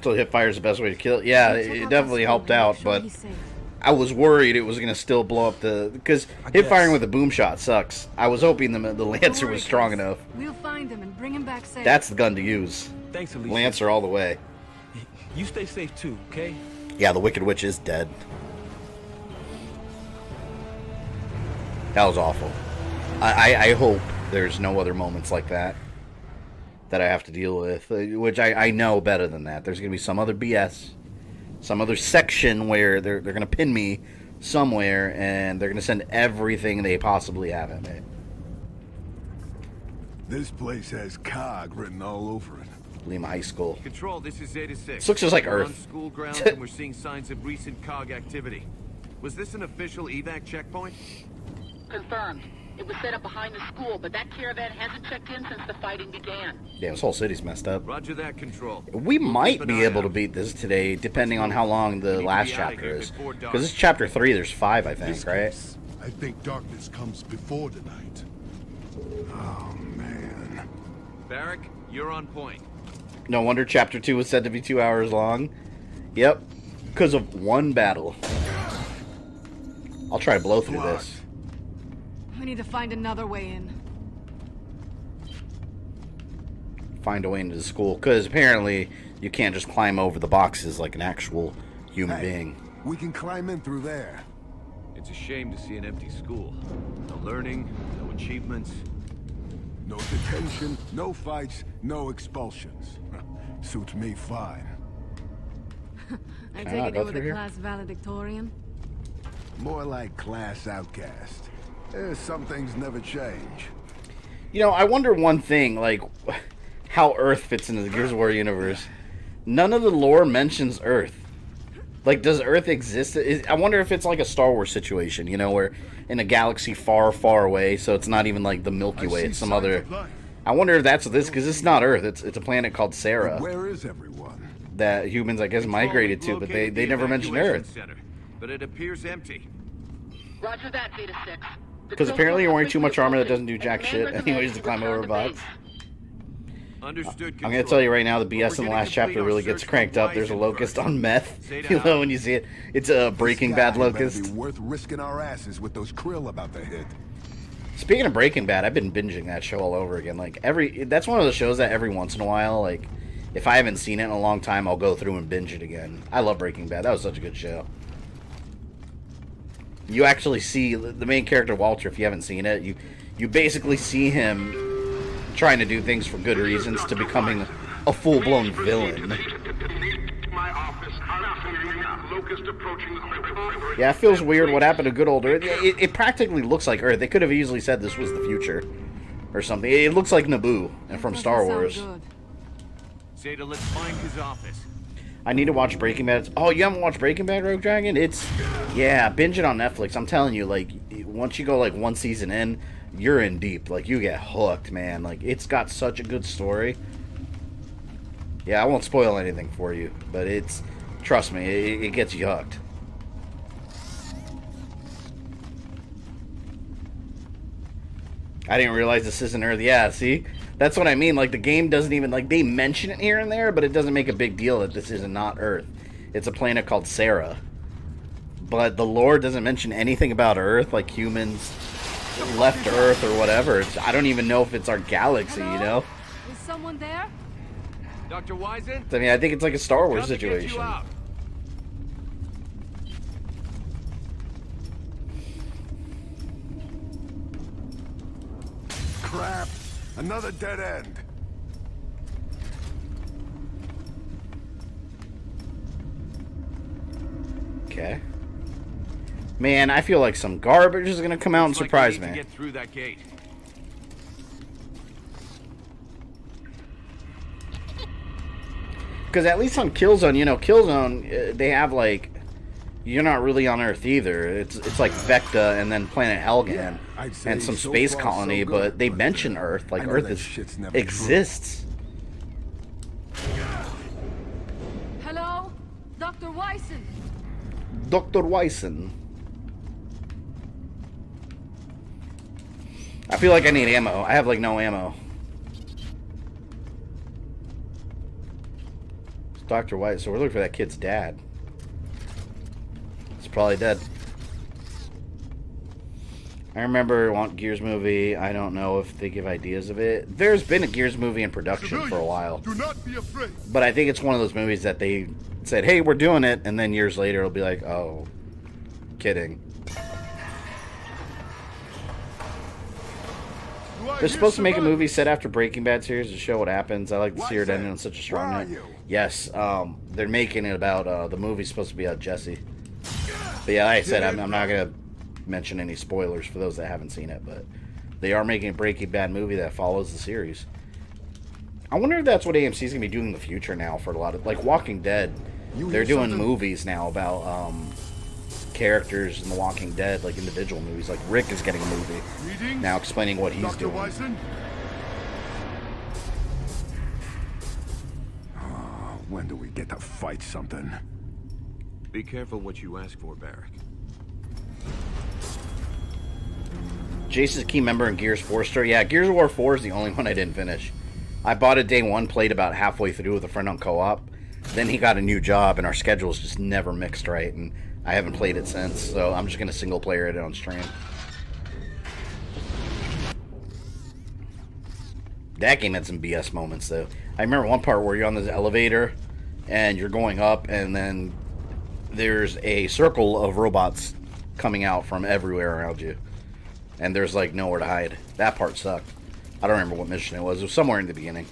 So hip fire is the best way to kill it. Yeah, Check it out definitely the helped school and out, make sure but he's safe. I was worried it was going to still blow up because hip guess. firing with a boom shot sucks. I was hoping the Lancer was strong enough. We'll find him and bring him back safe. That's the gun to use. Thanks, Alicia. Lancer all the way. You stay safe too, okay? Yeah, the Wicked Witch is dead. That was awful. I hope there's no other moments like that I have to deal with, which I know better than that. There's going to be some other BS, some other section where they're going to pin me somewhere, and they're going to send everything they possibly have at me. This place has COG written all over it. Lima High School. Control, this is Zeta 6. This looks just like We're Earth. on school grounds and we're seeing signs of recent COG activity. Was this an official evac checkpoint? Confirmed. It was set up behind the school, but that caravan hasn't checked in since the fighting began. Yeah, this whole city's messed up. Roger that, Control. We might be able to beat this today, depending on how long the last chapter is. Because this is chapter 3, there's 5, I think, right? I think darkness comes before the night. Oh, man. Barrack, you're on point. No wonder chapter 2 was said to be 2 hours long. Yep, because of one battle. I'll try to blow through this. We need to find another way in. Find a way into the school, because apparently you can't just climb over the boxes like an actual human being. We can climb in through there. It's a shame to see an empty school. No learning, no achievements. No detention, no fights, no expulsions. Suits me fine. I Can I take not it go you were through the here? class valedictorian? More like class outcast. Some things never change. You know, I wonder one thing, like, how Earth fits into the Gears of War universe. None of the lore mentions Earth. Like, does Earth exist? I wonder if it's like a Star Wars situation, you know, where in a galaxy far, far away, so it's not even like the Milky Way, it's some other... I wonder if that's this, because it's not Earth, it's a planet called Sarah. Where is everyone? That humans, I guess, migrated to, but they never mentioned Earth. Center, but it appears empty. Roger that, Zeta 6. Because apparently you're wearing too much armor that doesn't do jack shit anyways to climb over a box. Understood. I'm going to tell you right now, the BS in the last chapter really gets cranked up. There's a locust on meth. You know, when you see it, it's a Breaking Bad locust. Be worth risking our asses with those krill about to hit. Speaking of Breaking Bad, I've been binging that show all over again. Like, that's one of the shows that every once in a while, like, if I haven't seen it in a long time, I'll go through and binge it again. I love Breaking Bad. That was such a good show. You actually see the main character, Walter, if you haven't seen it, you basically see him trying to do things for good reasons to becoming a full-blown villain. Yeah, it feels weird what happened to good old Earth. It practically looks like Earth. They could have easily said this was the future or something. It looks like Naboo from Star Wars. Zeta, let's find his office. I need to watch Breaking Bad. Oh, you haven't watched Breaking Bad, Rogue Dragon? Yeah, binge it on Netflix. I'm telling you, like, once you go, like, one season in, you're in deep. Like, you get hooked, man. Like, it's got such a good story. Yeah, I won't spoil anything for you, but trust me, it gets you hooked. I didn't realize this isn't Earth. Yeah, see? That's what I mean. Like, the game doesn't even, like, they mention it here and there, but it doesn't make a big deal that this is not Earth. It's a planet called Sarah. But the lore doesn't mention anything about Earth, like humans left Earth or whatever. I don't even know if it's our galaxy, you know? Is someone there? Dr. Wisen? I mean, I think it's like a Star Wars Come to get you situation. out. Crap! Another dead end. Okay. Man, I feel like some garbage is gonna come out and surprise me. Get through that gate. Because at least on Killzone, you know, Killzone, they have like, you're not really on Earth either. It's like Vecta and then Planet Helgen and some space colony, but they mention Earth, like Earth exists. Hello? Dr. Wyson? Dr. Wyson. I feel like I need ammo. I have like no ammo. It's Dr. White, so we're looking for that kid's dad. He's probably dead. I remember one Gears movie. I don't know if they give ideas of it. There's been a Gears movie in production for a while. Do not be afraid. But I think it's one of those movies that they said, hey, we're doing it, and then years later it'll be like, oh, kidding. They're supposed to make a movie set after Breaking Bad series to show what happens. I like to see it ending on such a strong note. Yes, they're making it about, the movie's supposed to be about Jesse. But yeah, like I said, I'm not going to mention any spoilers for those that haven't seen it, but they are making a Breaking Bad movie that follows the series. I wonder if that's what AMC is going to be doing in the future now for a lot of, like Walking Dead. They're doing movies now about characters in The Walking Dead, like individual movies. Like Rick is getting a movie now explaining what he's doing. Wyson? When do we get to fight something? Be careful what you ask for, Barrick. Jason's a key member in Gears 4 story. Yeah, Gears of War 4 is the only one I didn't finish. I bought it day one, played about halfway through with a friend on co-op. Then he got a new job, and our schedules just never mixed right, and I haven't played it since, so I'm just going to single player it on stream. That game had some BS moments, though. I remember one part where you're on this elevator, and you're going up, and then there's a circle of robots coming out from everywhere around you. And there's, like, nowhere to hide. That part sucked. I don't remember what mission it was. It was somewhere in the beginning.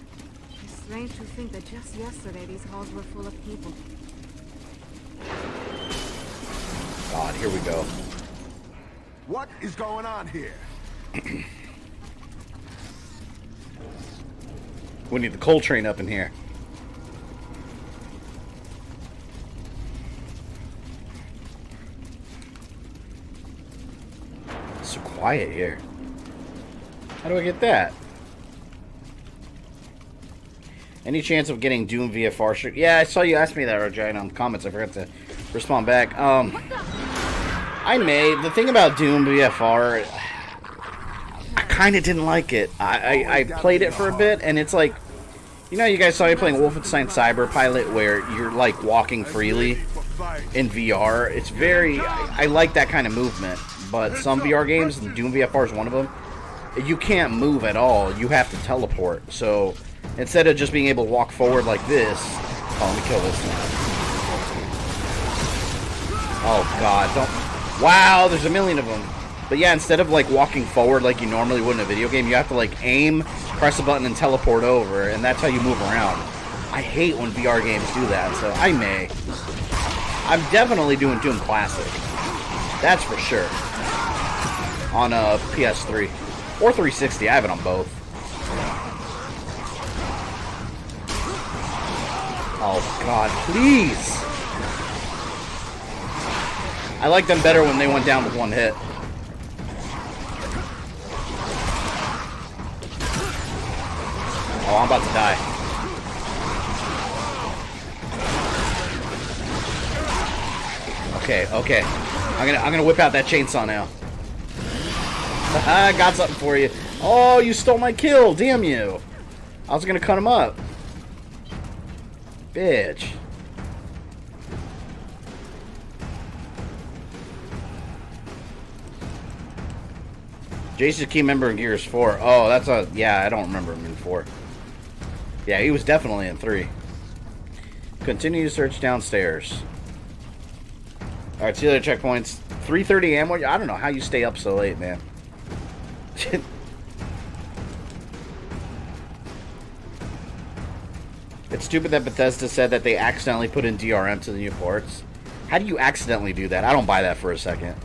It's strange to think that just yesterday these halls were full of people. God, here we go. What is going on here? We need the coal train up in here. It's so quiet here. How do I get that? Any chance of getting Doom VFR shirt? Yeah, I saw you ask me that, Regina, in the comments. I forgot to respond back. I may. The thing about Doom VFR, I kind of didn't like it. I played it for a bit, and it's like, you know, you guys saw me playing Wolfenstein Cyber Pilot, where you're like walking freely in VR. It's very, I like that kind of movement, but some VR games, and Doom VFR is one of them, you can't move at all. You have to teleport. So instead of just being able to walk forward like this, oh, let me kill this thing. Oh God, don't. Wow, there's a million of them. But yeah, instead of like walking forward like you normally would in a video game, you have to like aim, press a button, and teleport over, and that's how you move around. I hate when VR games do that, so I may. I'm definitely doing Doom Classic. That's for sure. On a PS3 or 360, I have it on both. Oh God, please! I like them better when they went down with one hit. Oh, I'm about to die. Okay, okay. I'm gonna whip out that chainsaw now. I got something for you. Oh, you stole my kill, damn you. I was gonna cut him up. Bitch. Jason's a key member in Gears 4. Oh, that's a... Yeah, I don't remember him in 4. Yeah, he was definitely in 3. Continue to search downstairs. Alright, see you later, checkpoints. 3:30 ammo? I don't know how you stay up so late, man. It's stupid that Bethesda said that they accidentally put in DRM to the new ports. How do you accidentally do that? I don't buy that for a second.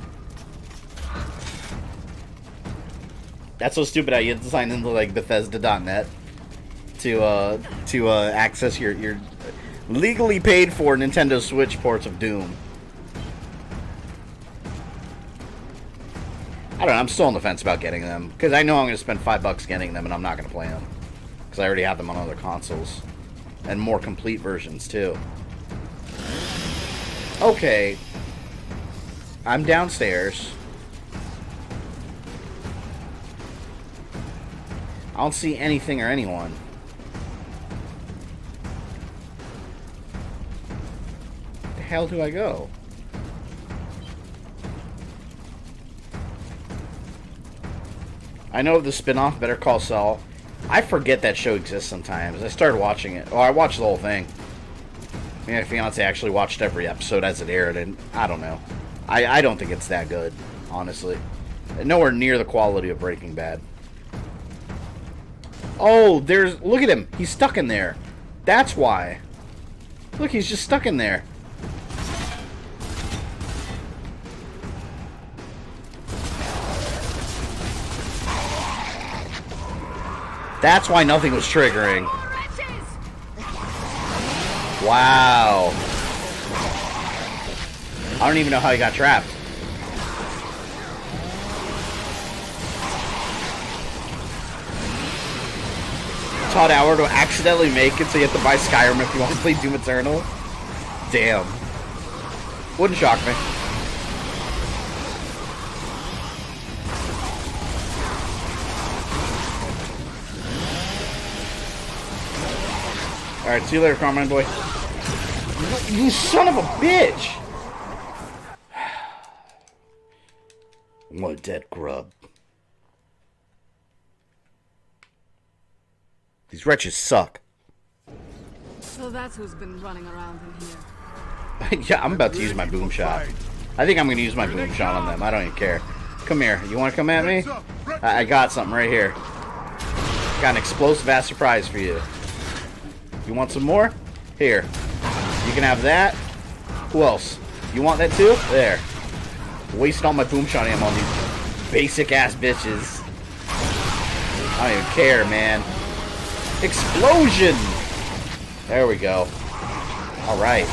That's so stupid how you have to sign into like Bethesda.net to access your legally paid for Nintendo Switch ports of Doom. I don't know, I'm still on the fence about getting them because I know I'm going to spend $5 getting them and I'm not going to play them because I already have them on other consoles and more complete versions too. Okay, I'm downstairs. I don't see anything or anyone. Where the hell do I go? I know the spin-off Better Call Saul. I forget that show exists sometimes. I started watching it. Oh, I watched the whole thing. My fiance actually watched every episode as it aired, and I don't know. I don't think it's that good, honestly. Nowhere near the quality of Breaking Bad. Oh, there's... Look at him. He's stuck in there. That's why. Look, he's just stuck in there. That's why nothing was triggering. Wow. I don't even know how he got trapped. taught Howard to accidentally make it so you have to buy Skyrim if you want to play Doom Eternal? Damn. Wouldn't shock me. Alright, see you later, Carmine boy. You son of a bitch! What a dead grub. These wretches suck. So that's who's been running around in here. Yeah, I'm about to use my boom shot. I think I'm going to use my boom shot on them. I don't even care. Come here. You want to come at me? I got something right here. Got an explosive ass surprise for you. You want some more? Here. You can have that. Who else? You want that too? There. Wasting all my boom shot ammo on these basic ass bitches. I don't even care, man. Explosion! There we go. Alright.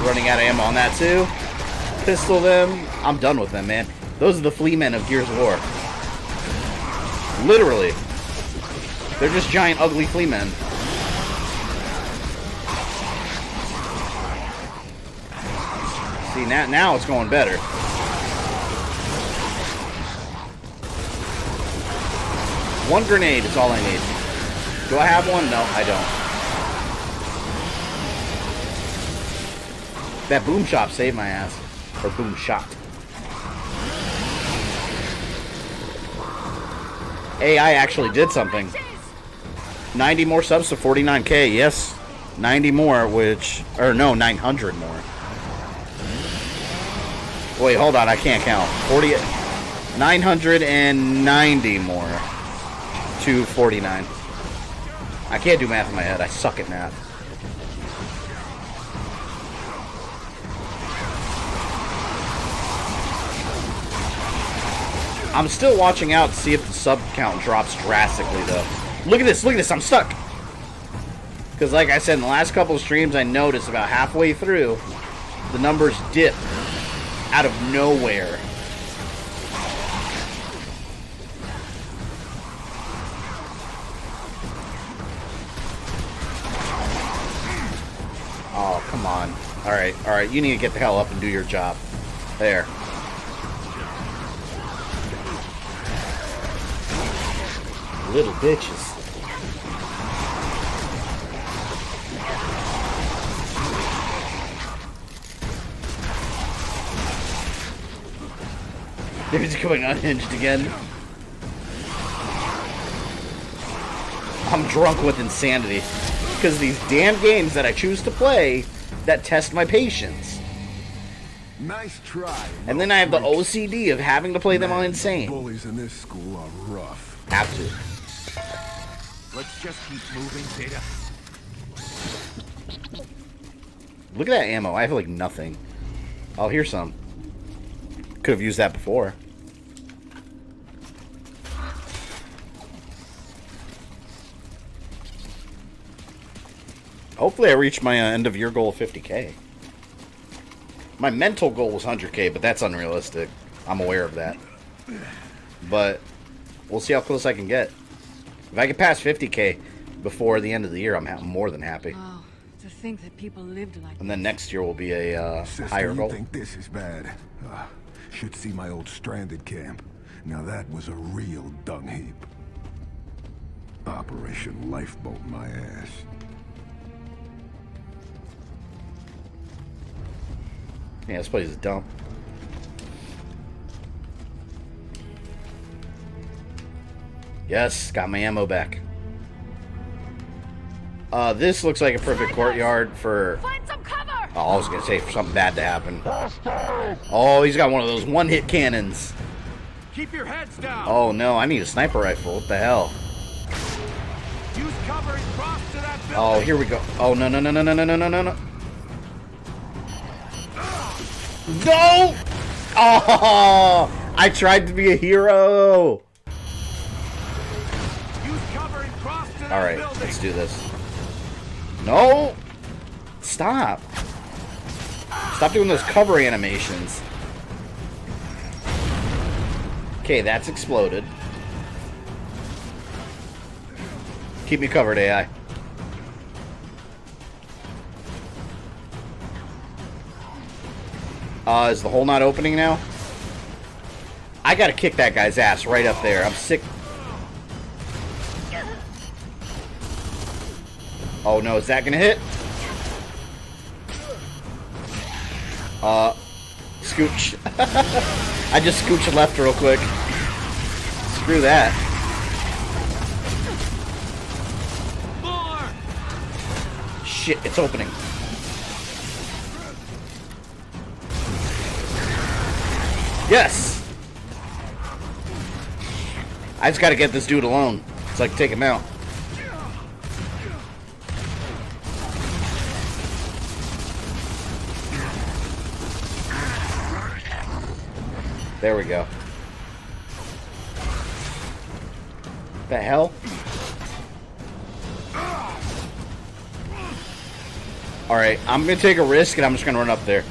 Running out of ammo on that too. Pistol them. I'm done with them, man. Those are the flea men of Gears of War. Literally. They're just giant, ugly flea men. See, now it's going better. One grenade is all I need. Do I have one? No, I don't. That boom shot saved my ass. Or boom shot. AI actually did something. 90 more subs to 49k, yes. 90 more, which... Or no, 900 more. Wait, hold on, I can't count. 990 more to 49. I can't do math in my head. I suck at math. I'm still watching out to see if the sub count drops drastically, though. Look at this, I'm stuck! Because like I said, in the last couple of streams, I noticed about halfway through, the numbers dip out of nowhere. Oh, come on. Alright, you need to get the hell up and do your job. There. Little bitches. They're just going unhinged again. I'm drunk with insanity. Because these damn games that I choose to play that test my patience. Nice try. And then I have the OCD of having to play them on insane. Bullies in this school are rough. Have to. Let's just keep moving, Zeta. Look at that ammo. I have like nothing. Oh, here's some. Could have used that before. Hopefully I reach my end of year goal of 50k. My mental goal was 100k, but that's unrealistic. I'm aware of that. But we'll see how close I can get. If I can pass 50k before the end of the year, I'm more than happy. Wow, to think that people lived like And then next year will be a higher goal. You think this is bad? Should see my old stranded camp. Now that was a real dung heap. Operation Lifeboat my ass. Yeah, this place is dumb. Yes, got my ammo back. This looks like a perfect courtyard for... Find some cover! Oh, I was gonna say for something bad to happen. Oh, he's got one of those one-hit cannons. Keep your heads down. Oh no, I need a sniper rifle. What the hell? Use cover and cross to that building. Oh, here we go. Oh no. No! Oh! I tried to be a hero. Use cover and cross to that All right, building. let's do this. No! Stop! Stop doing those cover animations. Okay, that's exploded. Keep me covered, AI. Is the hole not opening now? I gotta kick that guy's ass right up there. I'm sick. Oh no, is that gonna hit? Scooch. I just scooched left real quick. Screw that. Shit, it's opening. Yes! I just gotta get this dude alone. It's like, take him out. There we go. The hell? Alright, I'm gonna take a risk and I'm just gonna run up there.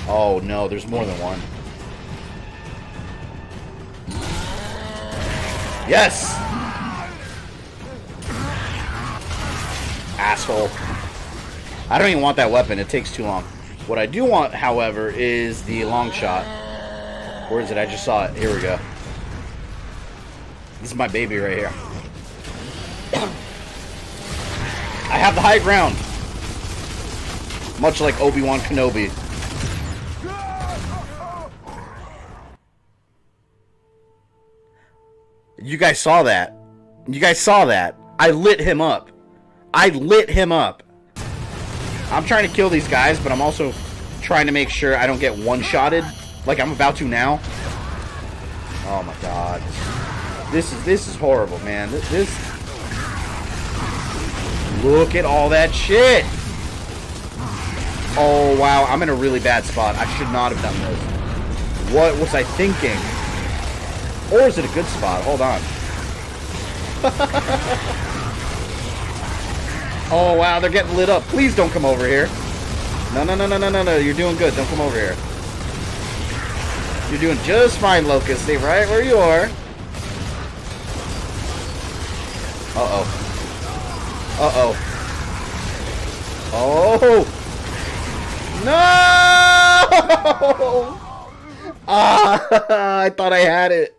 Oh no, there's more than one. Yes! Asshole. I don't even want that weapon, it takes too long. What I do want, however, is the long shot. Where is it? I just saw it. Here we go. This is my baby right here. I have the high ground. Much like Obi-Wan Kenobi. You guys saw that. You guys saw that. I lit him up. I lit him up. I'm trying to kill these guys, but I'm also trying to make sure I don't get one-shotted like I'm about to now. Oh my god. This is horrible, man. This look at all that shit. Oh wow, I'm in a really bad spot. I should not have done this. What was I thinking? Or is it a good spot? Hold on. Oh wow, they're getting lit up. Please don't come over here. No, no, no, no, no, no, no. You're doing good. Don't come over here. You're doing just fine, Locust. Stay right where you are. Uh-oh. Uh-oh. Oh! No! Ah! I thought I had it.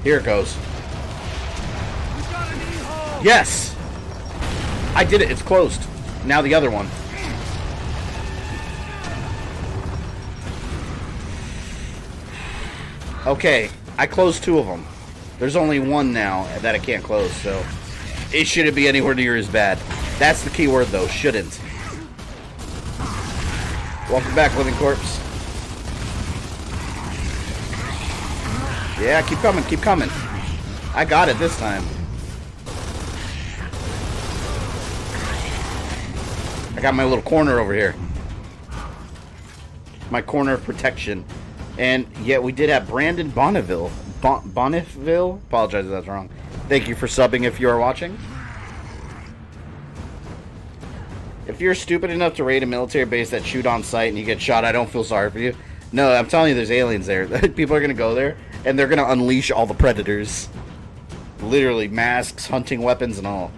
Here it goes. Yes! I did it. It's closed. Now the other one. Okay. I closed two of them. There's only one now that I can't close, so it shouldn't be anywhere near as bad. That's the key word, though. Shouldn't. Welcome back, Living Corpse. Yeah, keep coming, keep coming. I got it this time. I got my little corner over here. My corner of protection. And yet we did have Brandon Bonneville. Bonneville? Apologize if that's wrong. Thank you for subbing if you are watching. If you're stupid enough to raid a military base that shoot on sight and you get shot, I don't feel sorry for you. No, I'm telling you, there's aliens there. People are going to go there, and they're going to unleash all the predators. Literally, masks, hunting weapons, and all.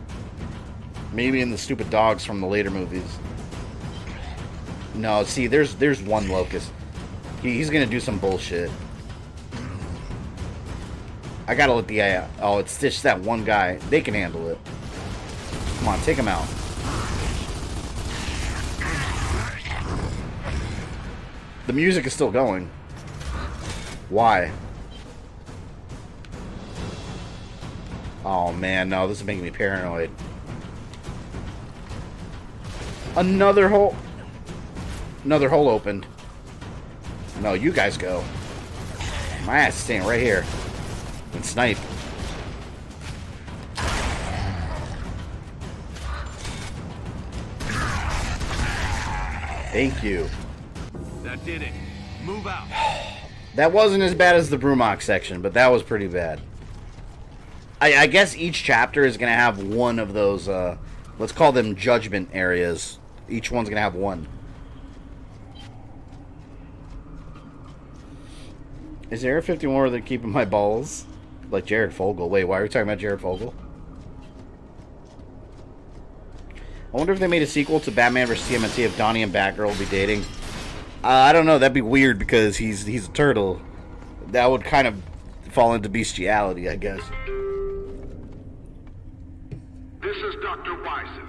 Maybe in the stupid dogs from the later movies. No, see, there's one Locust. He's going to do some bullshit. I got to let the AI... Oh, it's just that one guy. They can handle it. Come on, take him out. The music is still going. Why? Oh man, no, this is making me paranoid. Another hole. Another hole opened. No, you guys go. My ass is staying right here. And snipe. Thank you. That did it. Move out. That wasn't as bad as the Brumach section, but that was pretty bad. I guess each chapter is going to have one of those, let's call them judgment areas. Each one's going to have one. Is Area 51 where they're keeping my balls? Like Jared Fogle. Wait, why are we talking about Jared Fogle? I wonder if they made a sequel to Batman vs. TMNT if Donnie and Batgirl will be dating. I don't know. That'd be weird because he's a turtle. That would kind of fall into bestiality, I guess. This is Dr. Bison.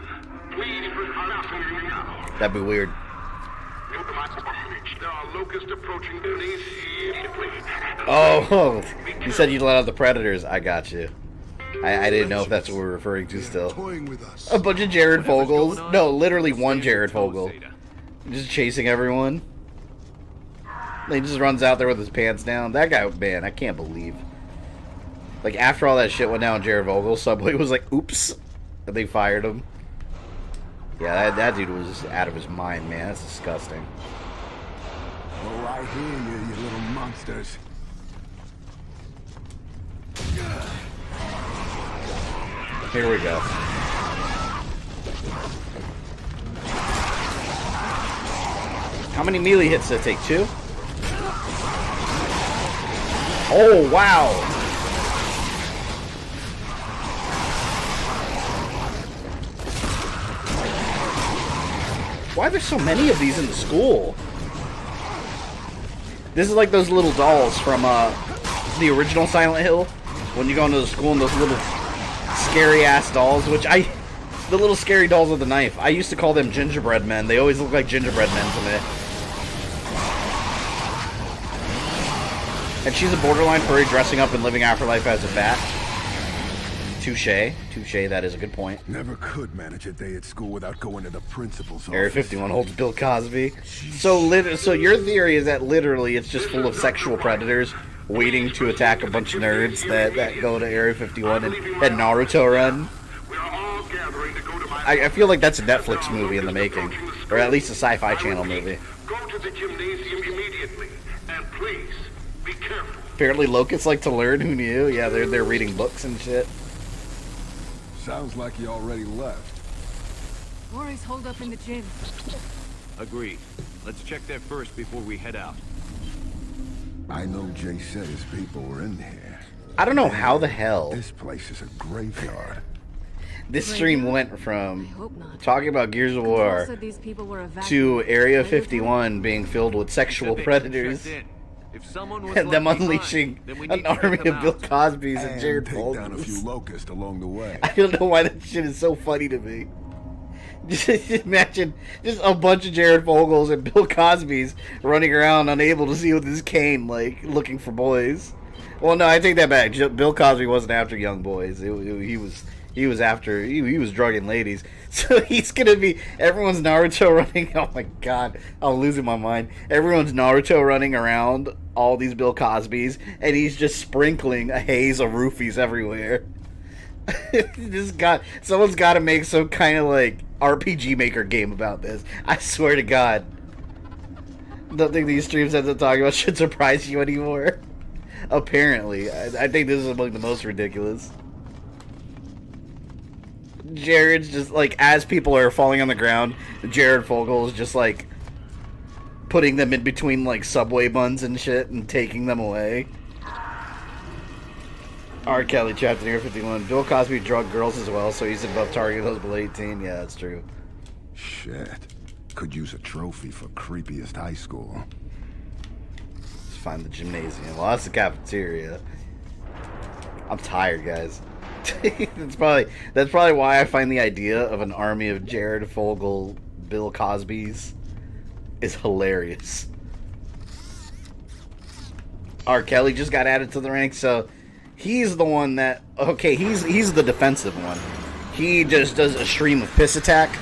Please proceed now. That'd be weird. There are locusts approaching immediately. Oh, you said you'd let out the predators. I got you. I didn't know if that's what we're referring to still. A bunch of Jared Fogles. No, literally one Jared Fogle. Just chasing everyone. He just runs out there with his pants down. That guy, man, I can't believe. Like, after all that shit went down, Jared Vogel, Subway was like, oops. And they fired him. Yeah, that dude was out of his mind, man. That's disgusting. Oh, I hear you, you little monsters. Here we go. How many melee hits did it take? 2? Oh, wow. Why are there so many of these in the school? This is like those little dolls from the original Silent Hill. When you go into the school and those little scary ass dolls, the little scary dolls with the knife. I used to call them gingerbread men. They always look like gingerbread men to me. And she's a borderline furry dressing up and living afterlife as a bat. Touche. Touche, that is a good point. Never could manage a day at school without going to the principal's office. Area 51 holds Bill Cosby. So your theory is that literally it's just full of sexual predators waiting to attack a bunch of nerds that go to Area 51 and Naruto run? I feel like that's a Netflix movie in the making. Or at least a Sci-Fi Channel movie. Go to the gymnasium immediately. And please, be careful. Apparently locusts like to learn, who knew? Yeah, they're reading books and shit. Sounds like he already left. Or he's holed up in the gym. Agreed. Let's check there first before we head out. I know Jay said his people were in here. I don't know how the hell This place is a graveyard. this stream went from talking about Gears of War Also, these people were to Area 51 being filled with sexual predators If someone was and them left unleashing behind, then we an need to check army them of Bill out. Cosbys and Jared take down a few Fogles. locusts along the way. I don't know why that shit is so funny to me. Just imagine just a bunch of Jared Fogles and Bill Cosbys running around unable to see with his cane, like, looking for boys. Well, no, I take that back. Bill Cosby wasn't after young boys. He was after, he was drugging ladies. So he's gonna be, everyone's Naruto running, oh my god, I'm losing my mind. Everyone's Naruto running around all these Bill Cosbys, and he's just sprinkling a haze of roofies everywhere. Someone's gotta make some kind of like RPG Maker game about this. I swear to god. Don't think these streams that they're talking about should surprise you anymore. Apparently. I think this is among the most ridiculous. Jared's just like, as people are falling on the ground, Jared Fogle is just like putting them in between like Subway buns and shit and taking them away. R. Kelly, chapter near 51. Bill Cosby drugged girls as well, so he's above targeting those below 18. Yeah, that's true. Shit. Could use a trophy for creepiest high school. Let's find the gymnasium. Well, that's the cafeteria. I'm tired, guys. that's probably why I find the idea of an army of Jared Fogle, Bill Cosbys is hilarious. R. Kelly just got added to the ranks, so he's the one that, okay, he's the defensive one. He just does a stream of piss attack.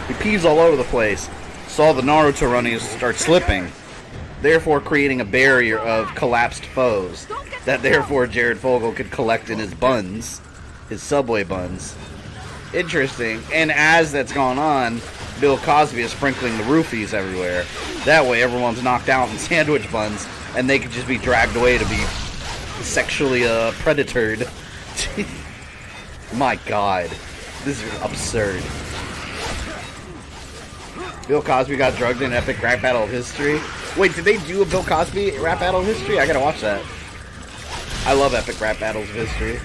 He pees all over the place. Saw the Naruto running start slipping, therefore creating a barrier of collapsed foes that therefore Jared Fogle could collect in his buns, his Subway buns. Interesting. And as that's gone on, Bill Cosby is sprinkling the roofies everywhere. That way everyone's knocked out in sandwich buns and they could just be dragged away to be sexually predatored. My god. This is absurd. Bill Cosby got drugged in an epic rap battle of history. Wait, did they do a Bill Cosby rap battle of history? I gotta watch that. I love epic rap battles of history.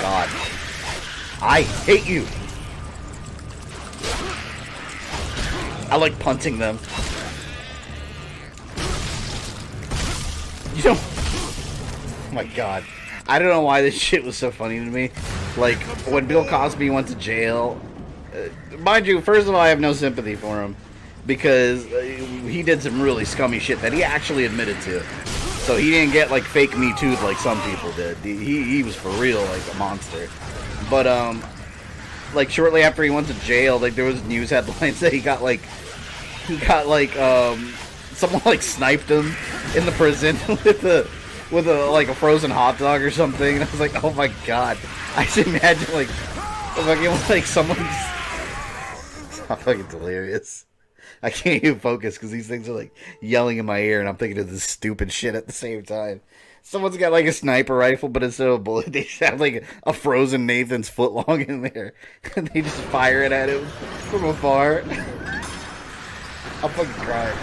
God. I hate you. I like punting them. You know... Oh my God. I don't know why this shit was so funny to me. Like, when Bill Cosby went to jail... mind you, first of all, I have no sympathy for him. Because he did some really scummy shit that he actually admitted to. So he didn't get, like, fake Me Too'd like some people did. He was for real, like, a monster. But, like, shortly after he went to jail, like, there was news headlines that he got, like, someone, like, sniped him in the prison with a frozen hot dog or something. And I was like, oh my God. I just imagine, like, someone's... Oh, fucking hilarious. I can't even focus because these things are, like, yelling in my ear, and I'm thinking of this stupid shit at the same time. Someone's got, like, a sniper rifle, but instead of a bullet, they just have, like, a frozen Nathan's footlong in there. And they just fire it at him from afar. I'm fucking crying.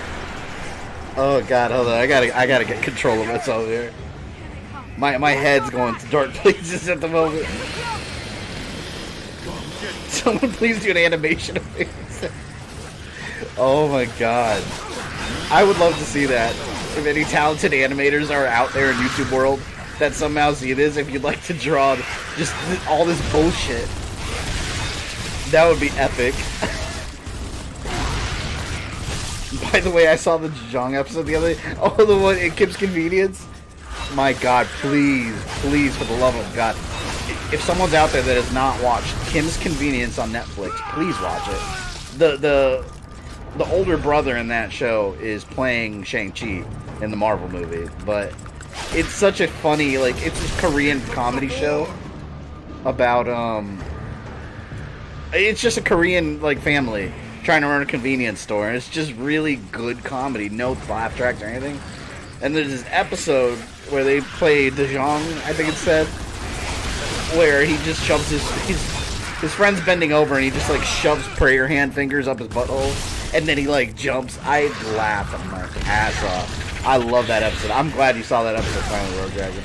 Oh, God, hold on. I gotta get control of myself here. My head's going to dark places at the moment. Someone please do an animation of me. Oh my God. I would love to see that. If any talented animators are out there in YouTube world that somehow see this, if you'd like to draw just all this bullshit, that would be epic. By the way, I saw the Jong episode the other day. Oh, the one in Kim's Convenience. My God, please, please, for the love of God. If someone's out there that has not watched Kim's Convenience on Netflix, please watch it. The older brother in that show is playing Shang-Chi in the Marvel movie, but it's such a funny, like, it's a Korean comedy show about, it's just a Korean, like, family trying to run a convenience store, and it's just really good comedy, no laugh tracks or anything. And there's this episode where they play Dejong, I think it said, where he just shoves his friend's bending over and he just, like, shoves prayer hand fingers up his butthole. And then he, like, jumps. I laughed my ass off. I love that episode. I'm glad you saw that episode, Finally, Road Dragon.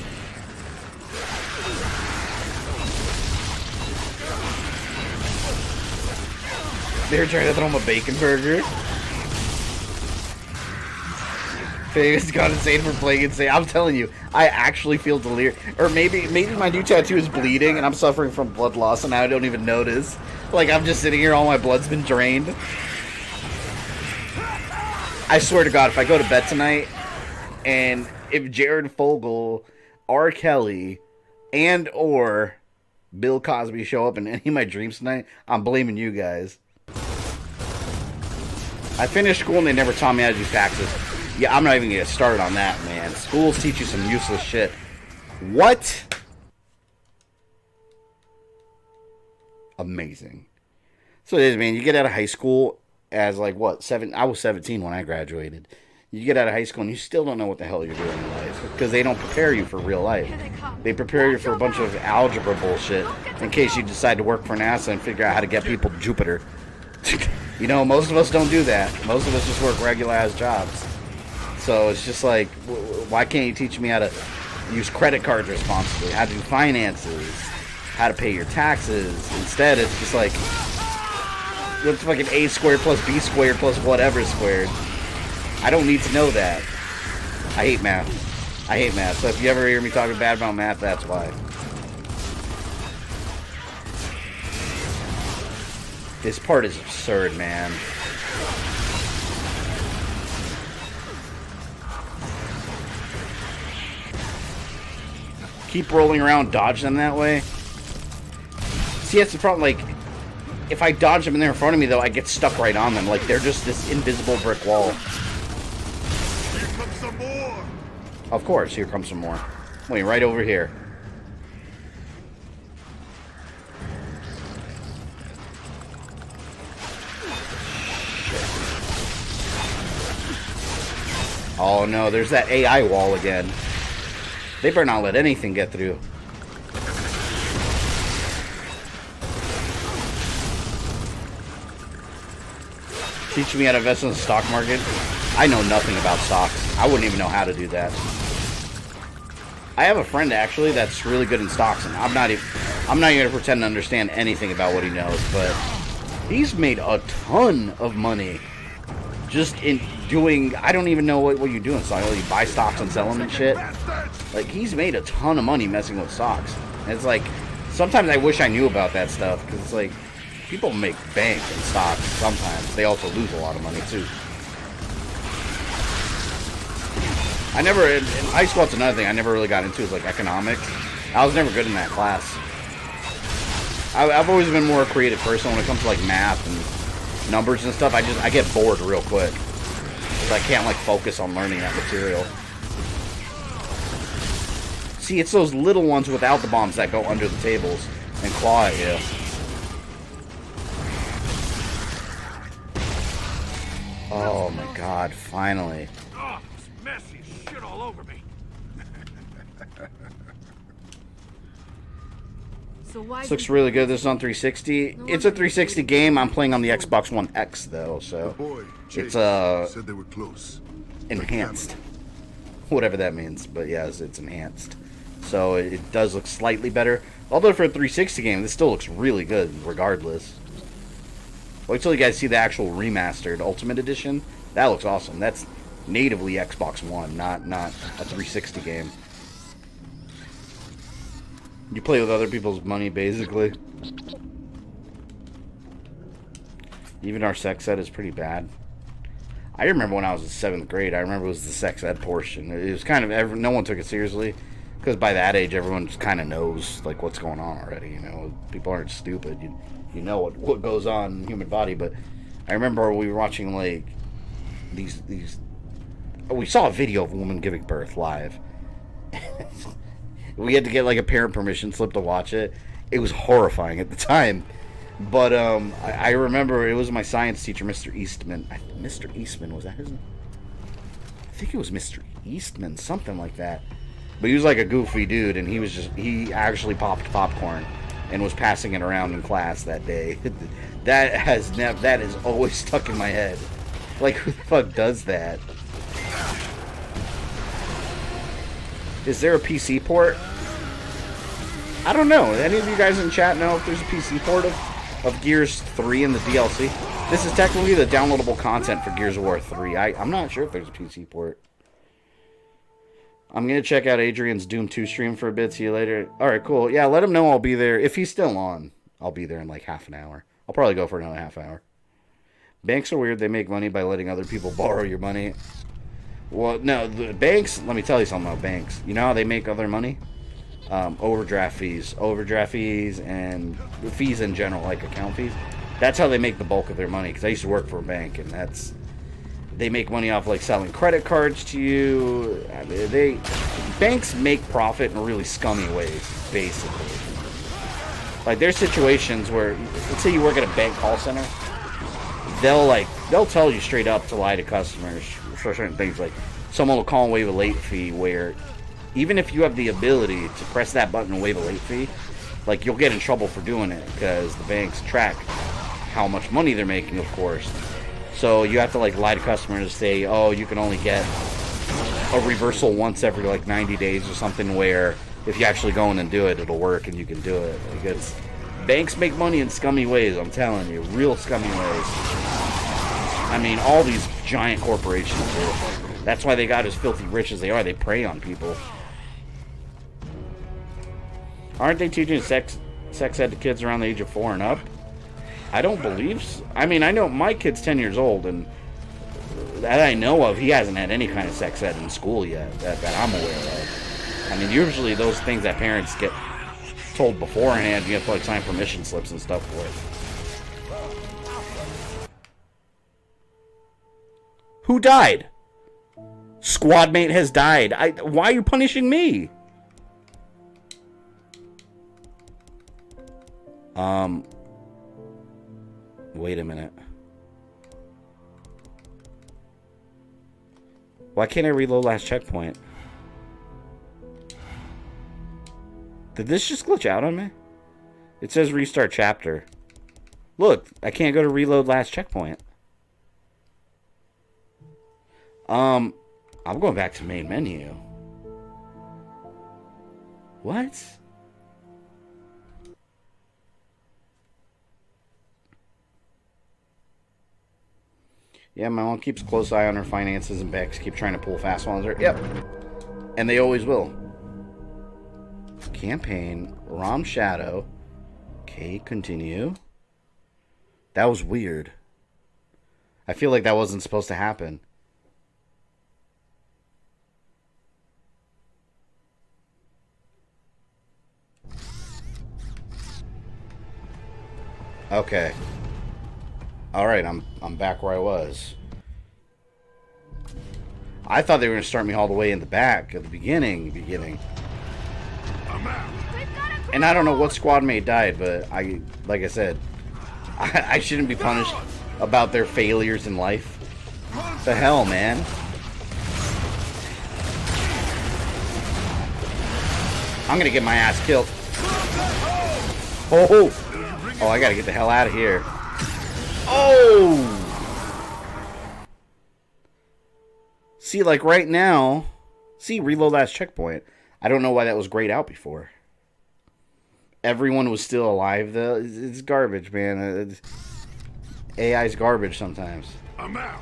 They're trying to throw him a bacon burger. Faye's gone insane for playing insane. I'm telling you, I actually feel delirious. Or maybe my new tattoo is bleeding and I'm suffering from blood loss and I don't even notice. Like, I'm just sitting here, all my blood's been drained. I swear to God, if I go to bed tonight, and if Jared Fogle, R. Kelly, and or Bill Cosby show up in any of my dreams tonight, I'm blaming you guys. I finished school and they never taught me how to do taxes. Yeah, I'm not even going to get started on that, man. Schools teach you some useless shit. What? Amazing. So it is, man. You get out of high school as, like, what, I was 17 when I graduated. You get out of high school and you still don't know what the hell you're doing in life because they don't prepare you for real life. They prepare you for a bunch of algebra bullshit in case you decide to work for NASA and figure out how to get people to Jupiter. You know, most of us don't do that. Most of us just work regular-ass jobs. So it's just like, why can't you teach me how to use credit cards responsibly, how to do finances, how to pay your taxes? Instead, it's just like, what's fucking a squared plus b squared plus whatever squared? I don't need to know that. I hate math. I hate math. So if you ever hear me talking bad about math, that's why. This part is absurd, man. Keep rolling around, dodge them that way. See, that's the problem. Like, if I dodge them and they're in front of me, though, I get stuck right on them. Like, they're just this invisible brick wall. Here comes some more. Of course, here comes some more. Wait, right over here. Oh no, there's that AI wall again. They better not let anything get through. Teach me how to invest in the stock market. I know nothing about stocks. I wouldn't even know how to do that. I have a friend actually that's really good in stocks, and I'm not even gonna pretend to understand anything about what he knows, but he's made a ton of money just in doing. I don't even know what you do in stocks. You buy stocks and sell them and shit. Like, he's made a ton of money messing with stocks. And it's like, sometimes I wish I knew about that stuff, because it's like, people make bank in stocks sometimes. They also lose a lot of money, too. I never, in high school, that's another thing I never really got into, is like economics. I was never good in that class. I've always been more a creative person when it comes to like math and numbers and stuff. I get bored real quick. So I can't like focus on learning that material. See, it's those little ones without the bombs that go under the tables and claw at you. Oh my god, finally. Oh, it's messy shit all over me. So why This looks really good. This is on 360. It's a 360 game. I'm playing on the Xbox One X though, so it's said they were close. enhanced. Whatever that means, but yes, it's enhanced. So it does look slightly better. Although for a 360 game, this still looks really good regardless. Wait till you guys see the actual remastered Ultimate Edition. That looks awesome. That's natively Xbox One, not a 360 game. You play with other people's money, basically. Even our sex ed is pretty bad. I remember when I was in 7th grade, I remember it was the sex ed portion. It was kind of, no one took it seriously. Because by that age, everyone just kind of knows like what's going on already, you know. People aren't stupid. You know what goes on in the human body. But I remember we were watching like these we saw a video of a woman giving birth live. We had to get like a parent permission slip to watch it. It was horrifying at the time. But I remember it was my science teacher, Mr. Eastman. Mr. Eastman, was that his name? I think it was Mr. Eastman, something like that. But he was like a goofy dude, and he actually popped popcorn and was passing it around in class that day. That is always stuck in my head. Like, who the fuck does that? Is there a PC port? I don't know. Any of you guys in chat know if there's a PC port of Gears 3 in the DLC? This is technically the downloadable content for Gears of War 3. I'm not sure if there's a PC port. I'm going to check out Adrian's Doom 2 stream for a bit. See you later. Alright, cool. Yeah, let him know I'll be there. If he's still on, I'll be there in like half an hour. I'll probably go for another half hour. Banks are weird. They make money by letting other people borrow your money. Well, no, the banks, let me tell you something about banks. You know how they make other money? Overdraft fees. Overdraft fees and fees in general, like account fees. That's how they make the bulk of their money. Because I used to work for a bank, and they make money off like selling credit cards to you. I mean, banks make profit in really scummy ways, basically. Like, there's situations where, let's say you work at a bank call center, they'll tell you straight up to lie to customers for certain things. Like, someone will call and waive a late fee, where even if you have the ability to press that button and waive a late fee, like, you'll get in trouble for doing it, because the banks track how much money they're making, of course. So you have to like lie to customers and say, oh, you can only get a reversal once every like 90 days or something, where if you actually go in and do it, it'll work and you can do it. Because banks make money in scummy ways, I'm telling you. Real scummy ways. I mean, all these giant corporations do. That's why they got as filthy rich as they are. They prey on people. Aren't they teaching sex ed to kids around the age of 4 and up? I don't believe so. I mean, I know my kid's 10 years old, and that I know of, he hasn't had any kind of sex ed in school yet that I'm aware of. I mean, usually those things that parents get told beforehand, you have to like sign permission slips and stuff for it. Who died? Squad mate has died. Why are you punishing me? Wait a minute. Why can't I reload last checkpoint? Did this just glitch out on me? It says restart chapter. Look, I can't go to reload last checkpoint. I'm going back to main menu. What? Yeah, my mom keeps a close eye on her finances and Bex keep trying to pull fast ones. Yep. And they always will. Campaign. Raam Shadow. Okay, continue. That was weird. I feel like that wasn't supposed to happen. Okay. Alright, I'm back where I was. I thought they were going to start me all the way in the back at the beginning. And I don't know what squad mate died, but like I said, I shouldn't be punished about their failures in life. The hell, man. I'm gonna get my ass killed. Oh, I gotta get the hell out of here. Oh! See, like right now, reload last checkpoint. I don't know why that was grayed out before. Everyone was still alive, though. It's garbage, man. AI's garbage sometimes. I'm out.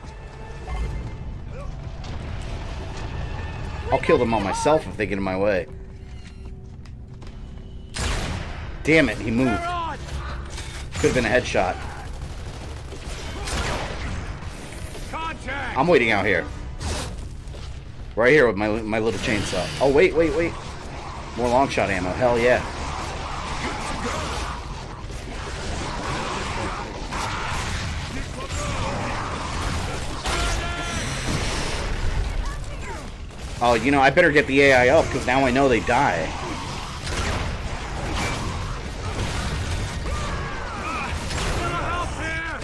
I'll kill them all myself if they get in my way. Damn it, he moved. Could have been a headshot. I'm waiting out here. Right here with my little chainsaw. Oh, wait. More long shot ammo. Hell yeah. Oh, you know, I better get the AI up, because now I know they die.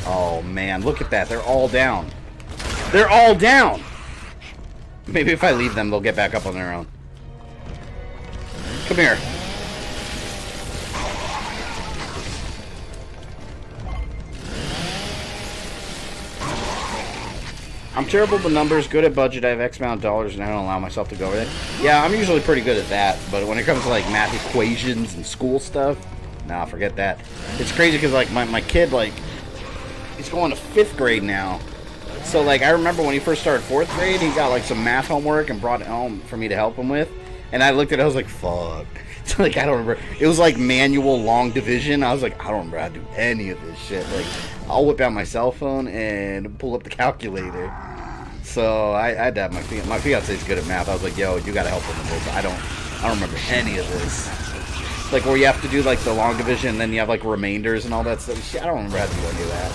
Oh, man, look at that. They're all down. They're all down! Maybe if I leave them, they'll get back up on their own. Come here. I'm terrible with numbers, good at budget. I have X amount of dollars and I don't allow myself to go over there. Yeah, I'm usually pretty good at that, but when it comes to like math equations and school stuff, nah, forget that. It's crazy because like my kid, like, he's going to 5th grade now. So like I remember when he first started 4th grade, he got like some math homework and brought it home for me to help him with. And I looked at it, I was like, fuck. So like I don't remember. It was like manual long division. I was like, I don't remember how to do any of this shit. Like I'll whip out my cell phone and pull up the calculator. So I had to have my fiance's good at math. I was like, yo, you gotta help him with this. I don't remember any of this. Like where you have to do like the long division and then you have like remainders and all that stuff. Shit, I don't remember how to do any of that.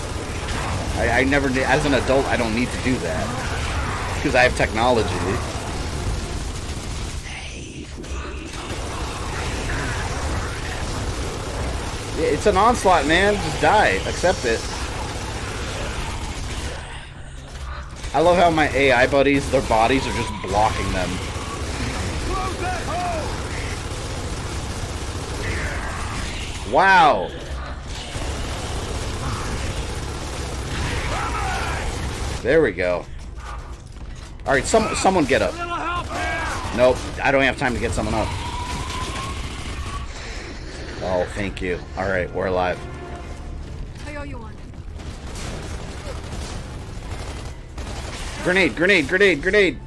I never did. As an adult, I don't need to do that because I have technology. Yeah, it's an onslaught, man. Just die. Accept it. I love how my AI buddies, their bodies are just blocking them. Wow. There we go. Alright, someone get up. Nope, I don't have time to get someone up. Oh, thank you. Alright, we're alive. I owe you one. Grenade, grenade, grenade, grenade!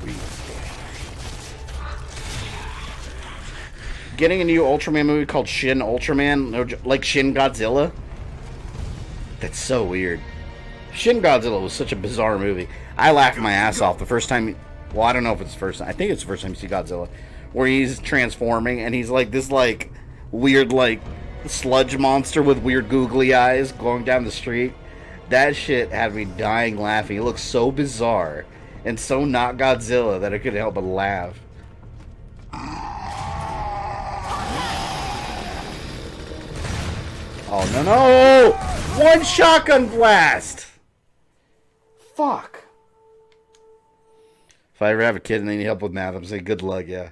Getting a new Ultraman movie called Shin Ultraman, like Shin Godzilla? That's so weird. Shin Godzilla was such a bizarre movie. I laughed my ass off the first time. Well, I don't know if it's the first time. I think it's the first time you see Godzilla, where he's transforming and he's like this like weird like sludge monster with weird googly eyes going down the street. That shit had me dying laughing. It looks so bizarre and so not Godzilla that I couldn't help but laugh. Oh no no! One shotgun blast! Fuck. If I ever have a kid and they need help with math, I'm saying good luck, yeah.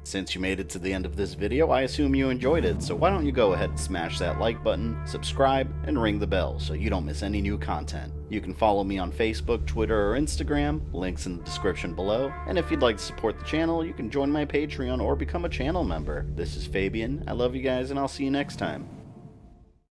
Since you made it to the end of this video, I assume you enjoyed it, so why don't you go ahead and smash that like button, subscribe, and ring the bell so you don't miss any new content. You can follow me on Facebook, Twitter, or Instagram, links in the description below, and if you'd like to support the channel, you can join my Patreon or become a channel member. This is Fabian, I love you guys, and I'll see you next time.